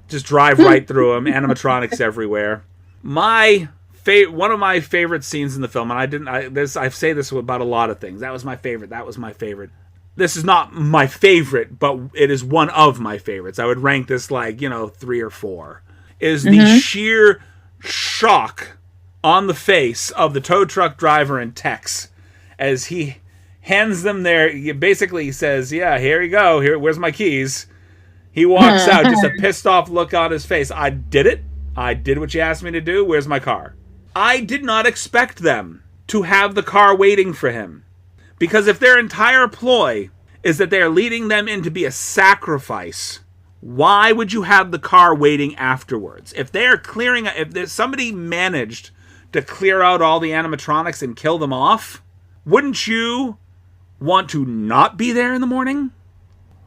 Just drive right through him. Animatronics everywhere. One of my favorite scenes in the film, and I say this about a lot of things. That was my favorite. This is not my favorite, but it is one of my favorites. I would rank this 3 or 4. Is the sheer shock on the face of the tow truck driver and Tex as he hands them he basically says, "Yeah, here you go. Where's my keys?" He walks out, just a pissed off look on his face. I did it. I did what you asked me to do. Where's my car? I did not expect them to have the car waiting for him. Because if their entire ploy is that they're leading them in to be a sacrifice, why would you have the car waiting afterwards? If somebody managed to clear out all the animatronics and kill them off, wouldn't you want to not be there in the morning?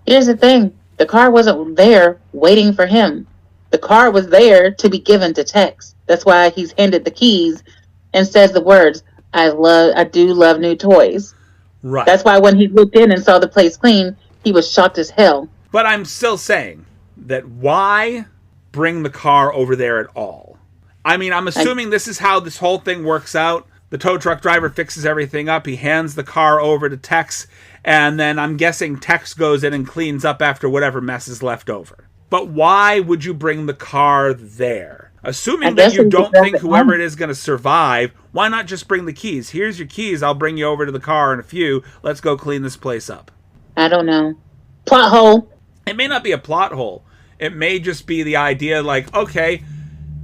Here's the thing. The car wasn't there waiting for him. The car was there to be given to Tex. That's why he's handed the keys and says the words, I do love new toys. Right. That's why when he looked in and saw the place clean, he was shocked as hell. But I'm still saying that why bring the car over there at all? I mean, I'm assuming this is how this whole thing works out. The tow truck driver fixes everything up. He hands the car over to Tex. And then I'm guessing Tex goes in and cleans up after whatever mess is left over. But why would you bring the car there? Assuming that you don't think whoever it is going to survive, why not just bring the keys? Here's your keys. I'll bring you over to the car in a few. Let's go clean this place up. I don't know. Plot hole. It may not be a plot hole. It may just be the idea okay,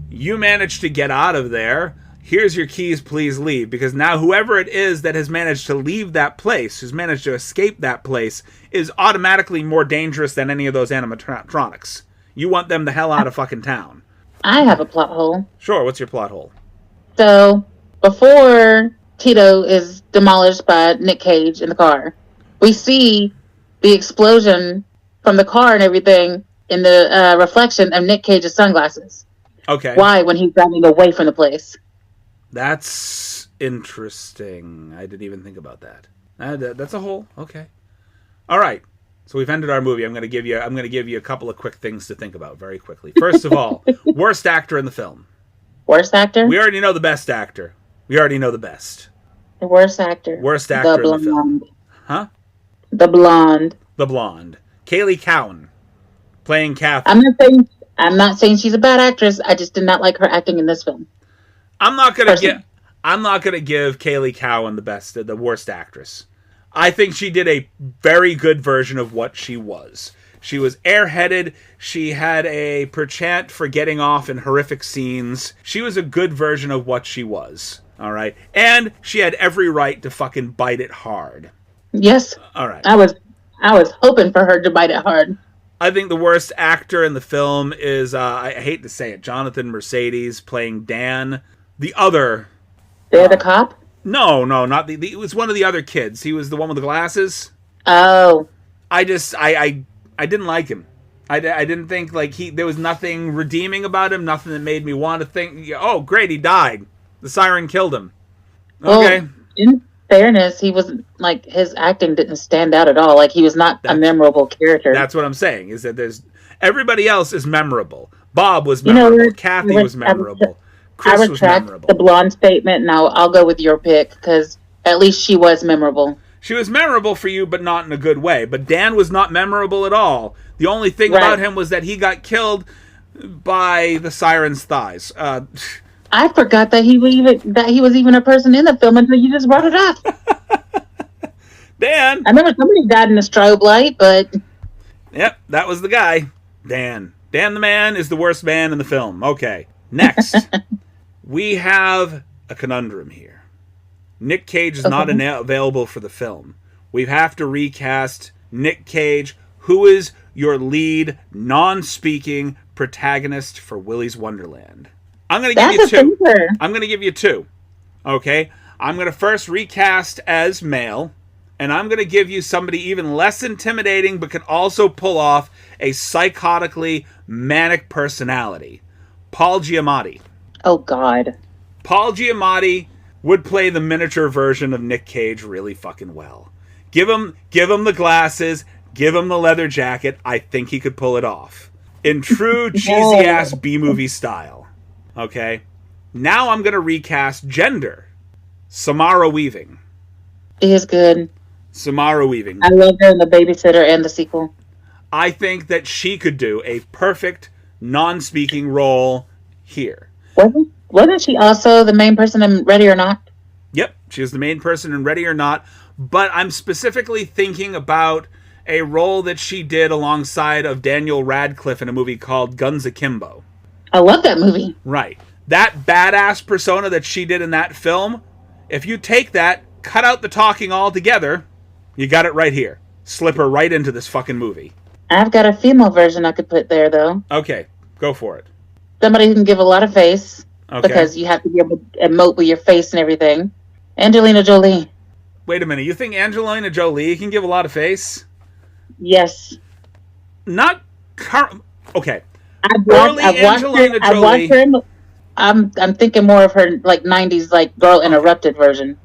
you managed to get out of there. Here's your keys, please leave. Because now whoever it is that has managed to leave that place, who's managed to escape that place, is automatically more dangerous than any of those animatronics. You want them the hell out of fucking town. I have a plot hole. Sure, what's your plot hole? So, before Tito is demolished by Nick Cage in the car, we see the explosion from the car and everything in the reflection of Nick Cage's sunglasses. Okay. Why, when he's driving away from the place? That's interesting. I didn't even think about that. That's a hole. Okay. All right. So we've ended our movie. I'm going to give you a couple of quick things to think about very quickly. First of all, worst actor in the film. Worst actor? We already know the best actor. We already know the best. The worst actor. Worst actor in the film. Huh? The blonde. The blonde. Kaylee Cowan playing Kathy. I'm not saying she's a bad actress. I just did not like her acting in this film. I'm not gonna give Kaylee Cowan the worst actress. I think she did a very good version of what she was. She was airheaded. She had a penchant for getting off in horrific scenes. She was a good version of what she was. All right, and she had every right to fucking bite it hard. Yes. All right. I was hoping for her to bite it hard. I think the worst actor in the film is I hate to say it, Jonathan Mercedes playing Dan. The other cop? No, not it was one of the other kids. He was the one with the glasses. Oh. I didn't like him. I didn't think there was nothing redeeming about him, nothing that made me want to think, oh, great, he died. The siren killed him. Well, Okay. in fairness, he wasn't like his acting didn't stand out at all. Like he was not a memorable character. That's what I'm saying. Is that there's everybody else is memorable. Bob was memorable. Kathy was memorable. Chris was memorable. The blonde statement, and I'll go with your pick because at least she was memorable. She was memorable for you, but not in a good way. But Dan was not memorable at all. The only thing about him was that he got killed by the siren's thighs. I forgot that he was even a person in the film until you just brought it up. Dan! I remember somebody died in a strobe light, but... Yep, that was the guy. Dan. Dan the man is the worst man in the film. Okay, next. We have a conundrum here. Nick Cage is not available for the film. We have to recast Nick Cage. Who is your lead, non-speaking protagonist for Willys Wonderland? I'm going to give you two. I'm going to give you two. Okay? I'm going to first recast as male, and I'm going to give you somebody even less intimidating but can also pull off a psychotically manic personality. Paul Giamatti. Oh, God. Paul Giamatti would play the miniature version of Nick Cage really fucking well. Give him the glasses, give him the leather jacket. I think he could pull it off. In true cheesy-ass B-movie style. Okay? Now I'm going to recast gender. Samara Weaving. She is good. Samara Weaving. I love her in The Babysitter and the sequel. I think that she could do a perfect non-speaking role here. Wasn't she also the main person in Ready or Not? Yep, she was the main person in Ready or Not, but I'm specifically thinking about a role that she did alongside of Daniel Radcliffe in a movie called Guns Akimbo. I love that movie. Right. That badass persona that she did in that film, if you take that, cut out the talking altogether, you got it right here. Slip her right into this fucking movie. I've got a female version I could put there, though. Okay, go for it. Somebody who can give a lot of face. Okay. Because you have to be able to emote with your face and everything. Angelina Jolie. Wait a minute. You think Angelina Jolie can give a lot of face? Yes. Not current. Okay. I've watched her. I'm thinking more of her like 90s like Girl Interrupted version.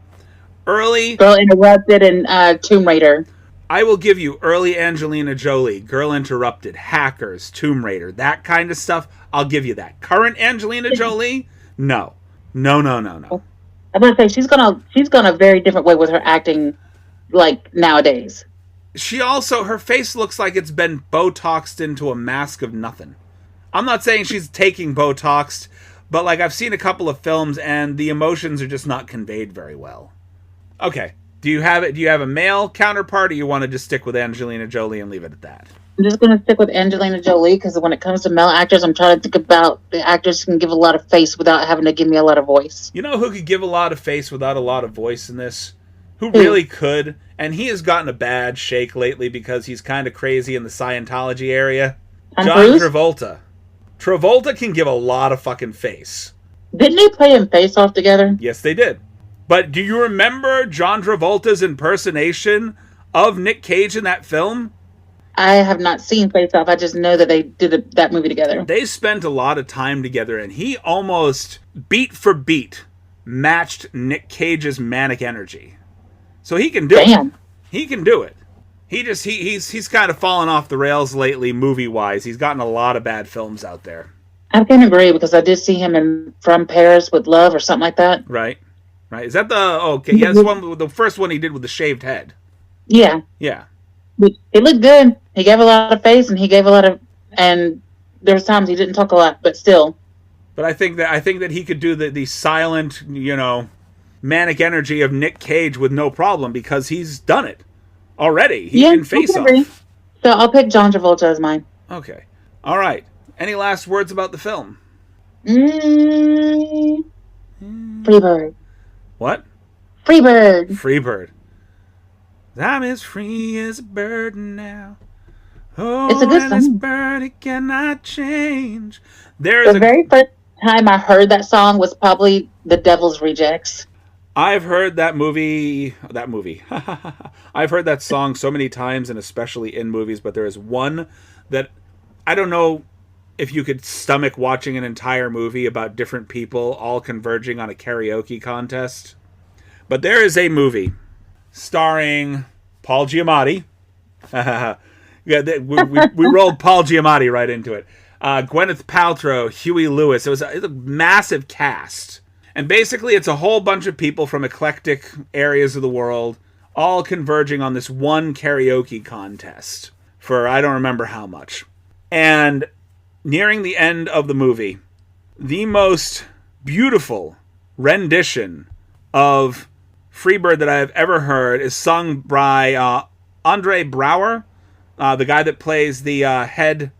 Early Girl Interrupted and Tomb Raider. I will give you early Angelina Jolie, Girl Interrupted, Hackers, Tomb Raider, that kind of stuff. I'll give you that. Current Angelina Jolie? No. No. I'm gonna say she's gone a very different way with her acting, like nowadays. She also, her face looks like it's been Botoxed into a mask of nothing. I'm not saying she's taking Botox, but like I've seen a couple of films and the emotions are just not conveyed very well. Okay. Do you have a male counterpart, or you want to just stick with Angelina Jolie and leave it at that? I'm just going to stick with Angelina Jolie because when it comes to male actors, I'm trying to think about the actors who can give a lot of face without having to give me a lot of voice. You know who could give a lot of face without a lot of voice in this? Who really could? And he has gotten a bad shake lately because he's kind of crazy in the Scientology area. John Travolta. Travolta can give a lot of fucking face. Didn't they play in Face Off together? Yes, they did. But do you remember John Travolta's impersonation of Nick Cage in that film? I have not seen Face Off. I just know that they did that movie together. They spent a lot of time together, and he almost, beat for beat, matched Nick Cage's manic energy. So he can do it. He can do it. He's kind of fallen off the rails lately, movie-wise. He's gotten a lot of bad films out there. I can agree, because I did see him in From Paris with Love or something like that. Right. Is that the... okay, yeah, that's the first one he did with the shaved head. Yeah. Yeah. He looked good. He gave a lot of face, and he gave a lot of... And there was times he didn't talk a lot, but still. But I think that he could do the silent, manic energy of Nick Cage with no problem, because he's done it already. He can Face Off. So I'll pick John Travolta as mine. Okay. All right. Any last words about the film? Freebird. What? Freebird. Freebird. I'm as free as a bird now. Oh, it's a good song. This bird, it cannot change. The very first time I heard that song was probably The Devil's Rejects. I've heard that movie. I've heard that song so many times, and especially in movies, but there is one that I don't know if you could stomach watching an entire movie about different people all converging on a karaoke contest. But there is a movie starring Paul Giamatti. Yeah, we rolled Paul Giamatti right into it. Gwyneth Paltrow, Huey Lewis. It was a massive cast. And basically it's a whole bunch of people from eclectic areas of the world all converging on this one karaoke contest for I don't remember how much. And nearing the end of the movie, the most beautiful rendition of Freebird that I have ever heard is sung by Andre Braugher, the guy that plays the head,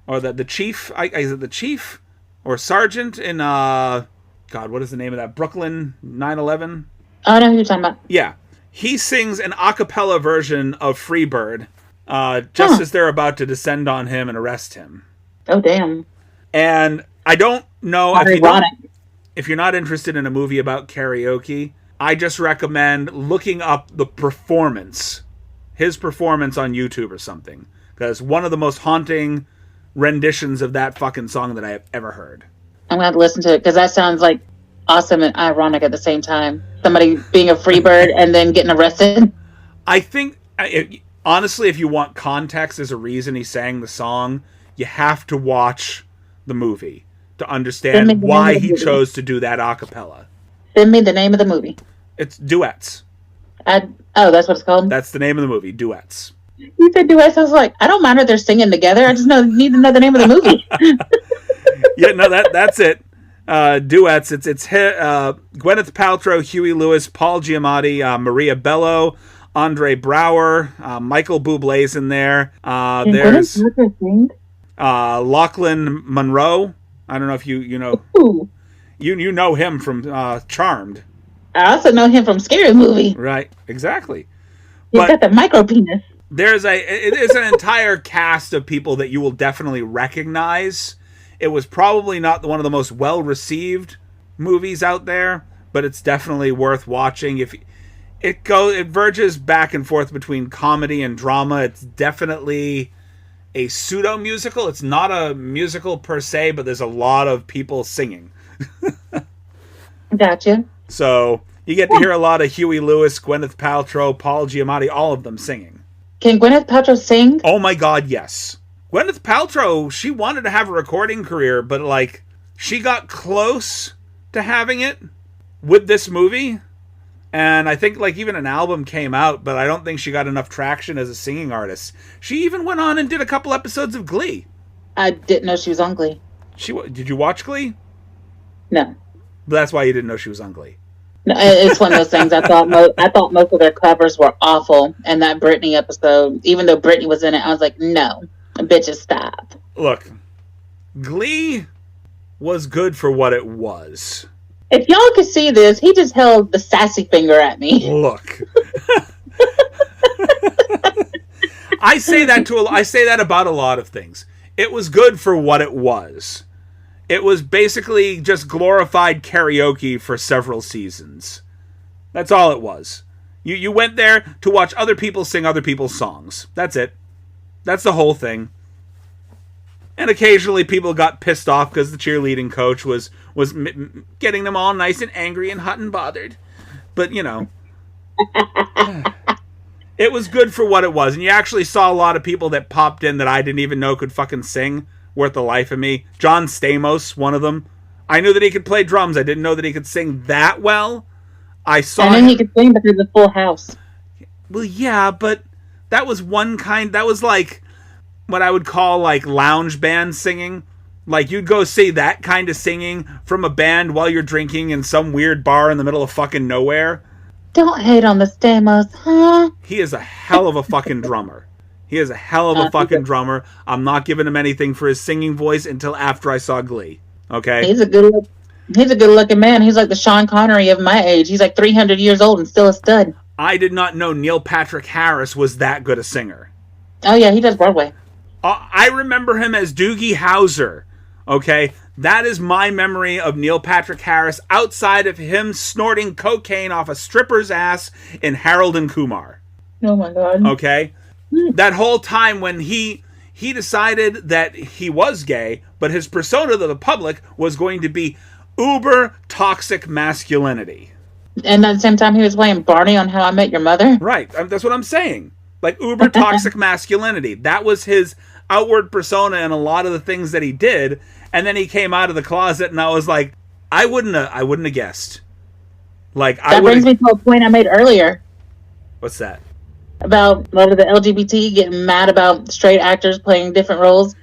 or the chief. Is it the chief or sergeant in God? What is the name of that? Brooklyn 9/11. I know who you're talking about. Yeah, he sings an a cappella version of Freebird just as they're about to descend on him and arrest him. Oh damn! And I don't know if you're not interested in a movie about karaoke. I just recommend looking up the performance, his performance on YouTube or something, because one of the most haunting renditions of that fucking song that I have ever heard. I'm gonna have to listen to it because that sounds like awesome and ironic at the same time. Somebody being a free bird and then getting arrested. I think, honestly, if you want context as a reason he sang the song, you have to watch the movie to understand why he chose to do that a cappella. Send me the name of the movie. It's Duets. That's what it's called? That's the name of the movie, Duets. You said duets. I was like, I don't mind if they're singing together. I just need to know the name of the movie. Yeah, no, that's it. Duets. It's Gwyneth Paltrow, Huey Lewis, Paul Giamatti, Maria Bello, Andre Braugher, Michael Bublé's in there. There's Lachlan Monroe. I don't know if you know. Ooh. You know him from Charmed. I also know him from Scary Movie. Right, exactly. He's got the micro penis. It is an entire cast of people that you will definitely recognize. It was probably not one of the most well-received movies out there, but it's definitely worth watching. It verges back and forth between comedy and drama. It's definitely a pseudo-musical. It's not a musical per se, but there's a lot of people singing. Gotcha. So you get to hear a lot of Huey Lewis, Gwyneth Paltrow, Paul Giamatti, all of them singing. Can Gwyneth Paltrow sing? Oh my God, yes. Gwyneth Paltrow, she wanted to have a recording career, but she got close to having it with this movie. And I think even an album came out, but I don't think she got enough traction as a singing artist. She even went on and did a couple episodes of Glee. I didn't know she was on Glee. Did you watch Glee? No. That's why you didn't know she was on Glee. No, it's one of those things. I thought most of their covers were awful. And that Britney episode, even though Britney was in it, I was like, no, bitches, stop. Look, Glee was good for what it was. If y'all could see this, he just held the sassy finger at me. Look. I say that about a lot of things. It was good for what it was. It was basically just glorified karaoke for several seasons. That's all it was. You went there to watch other people sing other people's songs. That's it. That's the whole thing. And occasionally people got pissed off because the cheerleading coach was getting them all nice and angry and hot and bothered. But, it was good for what it was. And you actually saw a lot of people that popped in that I didn't even know could fucking sing. Worth the life of me. John Stamos, one of them. I knew that he could play drums. I didn't know that he could sing that well. I knew he could sing, but there's a full house. Well, yeah, but that was that was what I would call lounge band singing. You'd go see that kind of singing from a band while you're drinking in some weird bar in the middle of fucking nowhere. Don't hate on the Stamos, huh? He is a hell of a fucking drummer. He is a hell of a fucking drummer. I'm not giving him anything for his singing voice until after I saw Glee. Okay? He's a good looking man. He's like the Sean Connery of my age. He's 300 years old and still a stud. I did not know Neil Patrick Harris was that good a singer. Oh yeah, he does Broadway. I remember him as Doogie Howser. Okay? That is my memory of Neil Patrick Harris outside of him snorting cocaine off a stripper's ass in Harold and Kumar. Oh my God. Okay? That whole time when he he decided that he was gay, but his persona to the public was going to be uber toxic masculinity. And at the same time, he was playing Barney on How I Met Your Mother. Right. That's what I'm saying. Like, uber toxic masculinity. That was his outward persona in a lot of the things that he did. And then he came out of the closet, and I was like, I wouldn't have guessed. Like, that brings me to a point I made earlier. What's that? About a lot of the LGBT getting mad about straight actors playing different roles.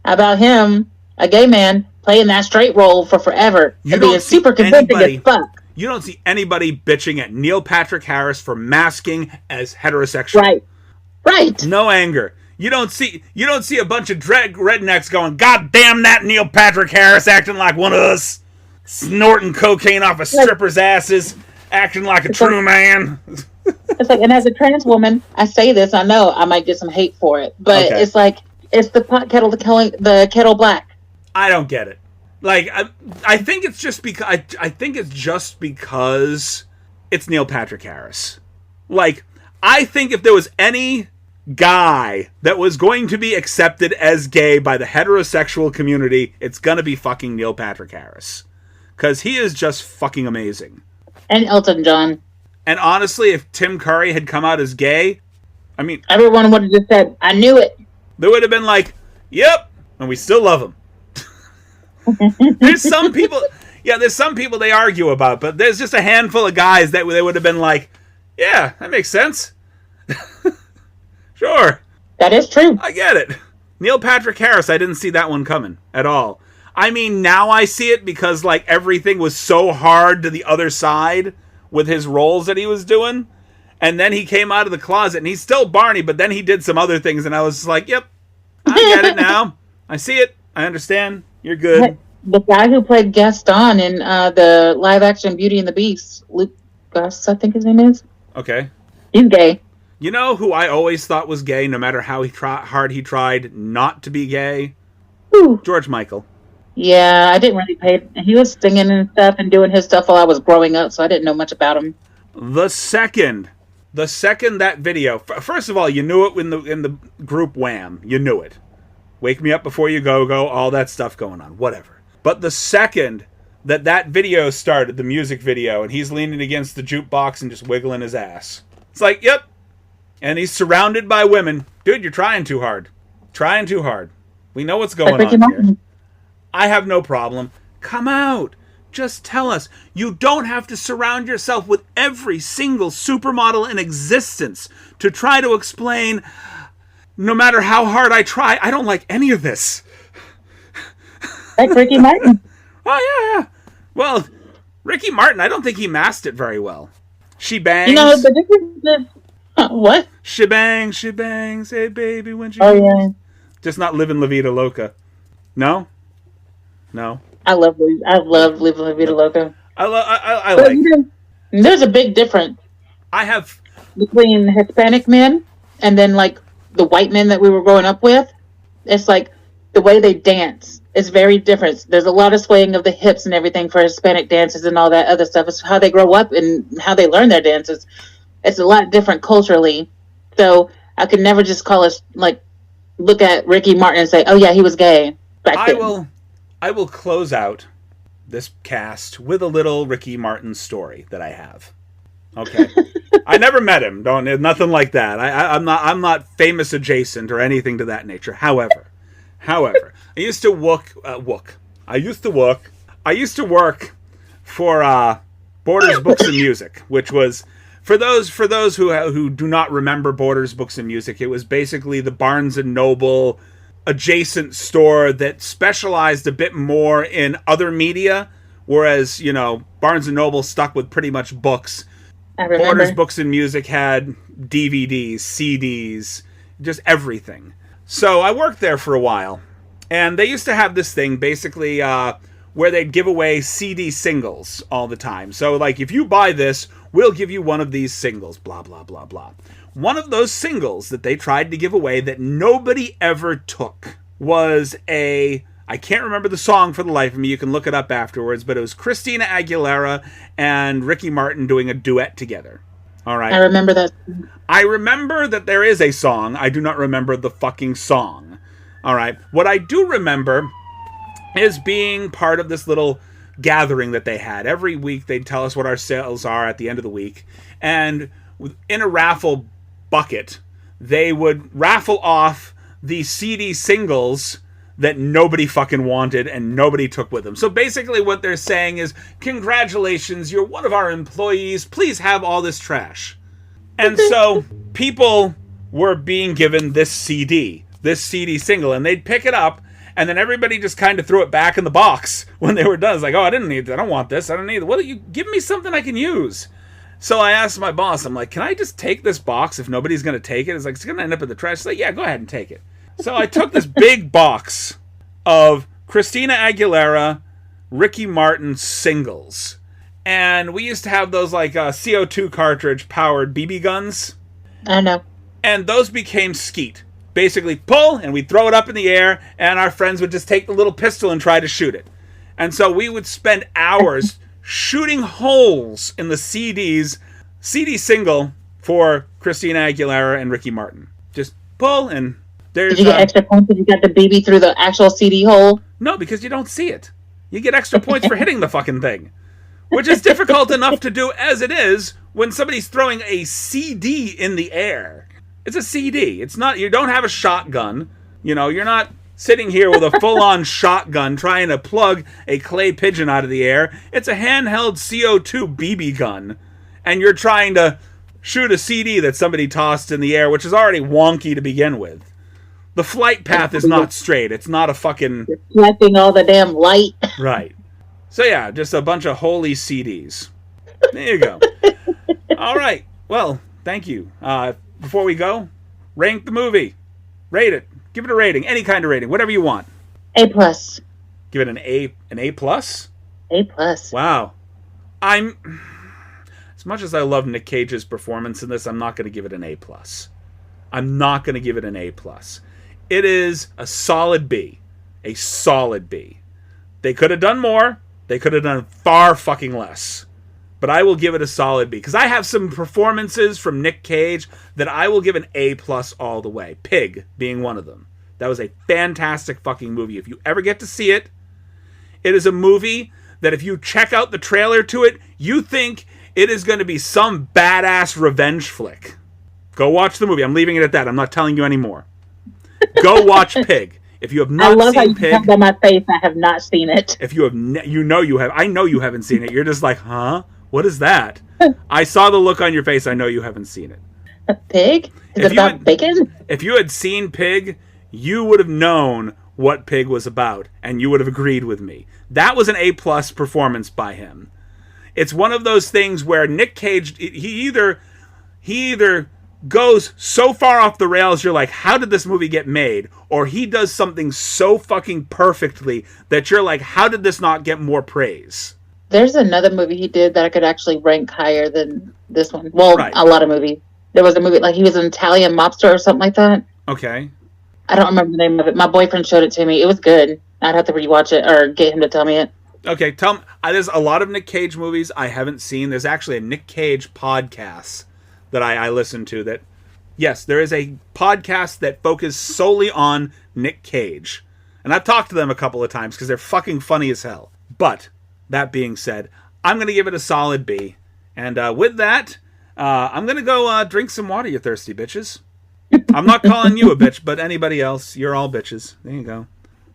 About him, a gay man, playing that straight role for forever. And being super convincing as fuck. You don't see anybody bitching at Neil Patrick Harris for masking as heterosexual. Right. No anger. You don't see a bunch of rednecks going, God damn that Neil Patrick Harris acting like one of us. Snorting cocaine off of strippers' asses, acting like a true man. It's like, and as a trans woman, I say this, I know I might get some hate for it, but it's like, it's the pot kettle, the kettle black. I don't get it. Like, I think it's just because it's Neil Patrick Harris. Like, I think if there was any guy that was going to be accepted as gay by the heterosexual community, it's gonna be fucking Neil Patrick Harris. Because he is just fucking amazing. And Elton John. And honestly, if Tim Curry had come out as gay, I mean... everyone would have just said, I knew it. They would have been like, yep, and we still love him. There's some people they argue about, but there's just a handful of guys that they would have been like, yeah, that makes sense. Sure. That is true. I get it. Neil Patrick Harris, I didn't see that one coming at all. I mean, now I see it because, like, everything was so hard to the other side with his roles that he was doing. And then he came out of the closet, and he's still Barney, but then he did some other things, and I was like, yep, I get it now. I see it. I understand. You're good. The guy who played Gaston in the live-action Beauty and the Beast, Luke Gus, I think his name is. Okay. He's gay. You know who I always thought was gay, no matter how hard he tried not to be gay? Ooh. George Michael. Yeah, I didn't really pay. He was singing and stuff and doing his stuff while I was growing up, so I didn't know much about him. The second that video, first of all, you knew it in the group Wham. You knew it. Wake Me Up Before You Go, all that stuff going on, whatever. But the second that video started, the music video, and he's leaning against the jukebox and just wiggling his ass. It's like, yep. And he's surrounded by women. Dude, you're trying too hard. Trying too hard. We know what's going on here. I have no problem. Come out. Just tell us. You don't have to surround yourself with every single supermodel in existence to try to explain, no matter how hard I try, I don't like any of this. Like Ricky Martin. Oh, yeah. Well, Ricky Martin, I don't think he masked it very well. She bangs. You know, the difference is... what? She bangs, hey baby, when she yeah. Just not living La Vida Loca. No? I love Living La Vida Loca. I like. There's a big difference. I have between Hispanic men and then like the white men that we were growing up with. It's like the way they dance is very different. There's a lot of swaying of the hips and everything for Hispanic dances and all that other stuff. It's how they grow up and how they learn their dances. It's a lot different culturally. So I could never just call us like look at Ricky Martin and say, "Oh yeah, he was gay." I will close out this cast with a little Ricky Martin story that I have. Okay, I never met him. Nothing like that. I'm not famous adjacent or anything to that nature. However, I used to work. I used to work for Borders Books and Music, which was for those who do not remember Borders Books and Music. It was basically the Barnes and Noble adjacent store that specialized a bit more in other media, whereas Barnes and Noble stuck with pretty much books. Borders Books and Music had DVDs, CDs, just everything. So I worked there for a while, and they used to have this thing basically where they'd give away CD singles all the time. So like, if you buy this, we'll give you one of these singles, blah, blah, blah, blah. One of those singles that they tried to give away that nobody ever took was I can't remember the song for the life of me. You can look it up afterwards, but it was Christina Aguilera and Ricky Martin doing a duet together. All right. I remember that. I remember that there is a song. I do not remember the fucking song. All right. What I do remember is being part of this little gathering that they had. Every week they'd tell us what our sales are at the end of the week. And in a raffle bucket, they would raffle off the CD singles that nobody fucking wanted and nobody took with them. So basically what they're saying is, congratulations, you're one of our employees. Please have all this trash. And so people were being given this CD single, and they'd pick it up, and then everybody just kind of threw it back in the box when they were done. It's like, oh, I didn't need that. I don't want this. I don't need it. What, you give me something I can use. So I asked my boss, I'm like, can I just take this box if nobody's going to take it? It's like, it's going to end up in the trash. She's like, yeah, go ahead and take it. So I took this big box of Christina Aguilera, Ricky Martin singles. And we used to have those like CO2 cartridge powered BB guns. I know. And those became skeet. Basically pull and we'd throw it up in the air and our friends would just take the little pistol and try to shoot it. And so we would spend hours shooting holes in the CD single for Christina Aguilera and Ricky Martin. Just pull and there's... Did you get extra points if you got the BB through the actual CD hole? No, because you don't see it. You get extra points for hitting the fucking thing. Which is difficult enough to do as it is when somebody's throwing a CD in the air. It's a CD. It's not, you don't have a shotgun. You know, you're not sitting here with a full-on shotgun trying to plug a clay pigeon out of the air. It's a handheld CO2 BB gun. And you're trying to shoot a CD that somebody tossed in the air, which is already wonky to begin with. The flight path is not straight. It's not a fucking... You're flapping all the damn light. Right. So yeah, just a bunch of holy CDs. There you go. All right. Well, thank you. Before we go, rank the movie. Rate it. Give it a rating. Any kind of rating. Whatever you want. A+. Give it an A+? A+. Wow. As much as I love Nick Cage's performance in this, I'm not going to give it an A+. I'm not going to give it an A+. It is a solid B. A solid B. They could have done more. They could have done far fucking less. But I will give it a solid B. Because I have some performances from Nick Cage that I will give an A+ all the way. Pig being one of them. That was a fantastic fucking movie. If you ever get to see it, it is a movie that if you check out the trailer to it, you think it is going to be some badass revenge flick. Go watch the movie. I'm leaving it at that. I'm not telling you anymore. Go watch Pig. If you have not seen Pig, I love how you on my face. I have not seen it. If you have, you have. I know you haven't seen it. You're just like, huh? What is that? I saw the look on your face. I know you haven't seen it. A pig? Is it about bacon? If you had seen Pig, you would have known what Pig was about, and you would have agreed with me. That was an A+ performance by him. It's one of those things where Nick Cage, he either goes so far off the rails, you're like, how did this movie get made? Or he does something so fucking perfectly that you're like, how did this not get more praise? There's another movie he did that I could actually rank higher than this one. Well, right. A lot of movies. There was a movie, like he was an Italian mobster or something like that. Okay. I don't remember the name of it. My boyfriend showed it to me. It was good. I'd have to rewatch it or get him to tell me it. Okay, tell me. There's a lot of Nick Cage movies I haven't seen. There's actually a Nick Cage podcast that I listen to that, yes, there is a podcast that focuses solely on Nick Cage. And I've talked to them a couple of times because they're fucking funny as hell. But, that being said, I'm going to give it a solid B. And with that, I'm going to go drink some water, you thirsty bitches. I'm not calling you a bitch, but anybody else, you're all bitches. There you go.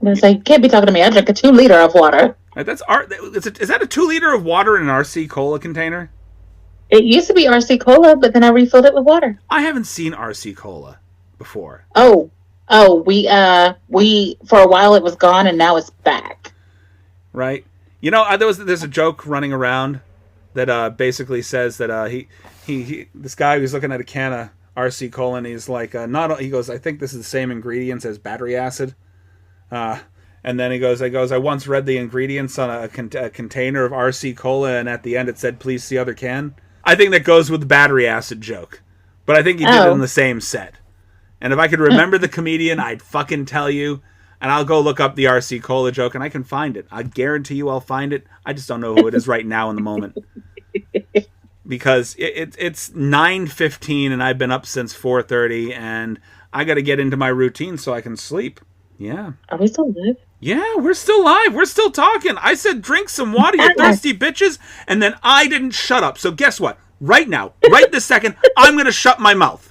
It's like, you can't be talking to me. I drink a 2-liter of water. Is that a 2-liter of water in an RC Cola container? It used to be RC Cola, but then I refilled it with water. I haven't seen RC Cola before. Oh, we for a while it was gone and now it's back. Right. You know, there's a joke running around that basically says that he this guy who's looking at a can of RC Cola and he's like he goes, I think this is the same ingredients as battery acid. And then he goes, I once read the ingredients on a container of RC Cola, and at the end it said, please see other can. I think that goes with the battery acid joke. But I think he did it in the same set. And if I could remember the comedian, I'd fucking tell you. And I'll go look up the RC Cola joke, and I can find it. I guarantee you I'll find it. I just don't know who it is right now in the moment. Because it's 9:15, and I've been up since 4:30, and I got to get into my routine so I can sleep. Yeah. Are we still live? Yeah, we're still live. We're still talking. I said drink some water, you thirsty bitches, and then I didn't shut up. So guess what? Right now, right this second, I'm going to shut my mouth.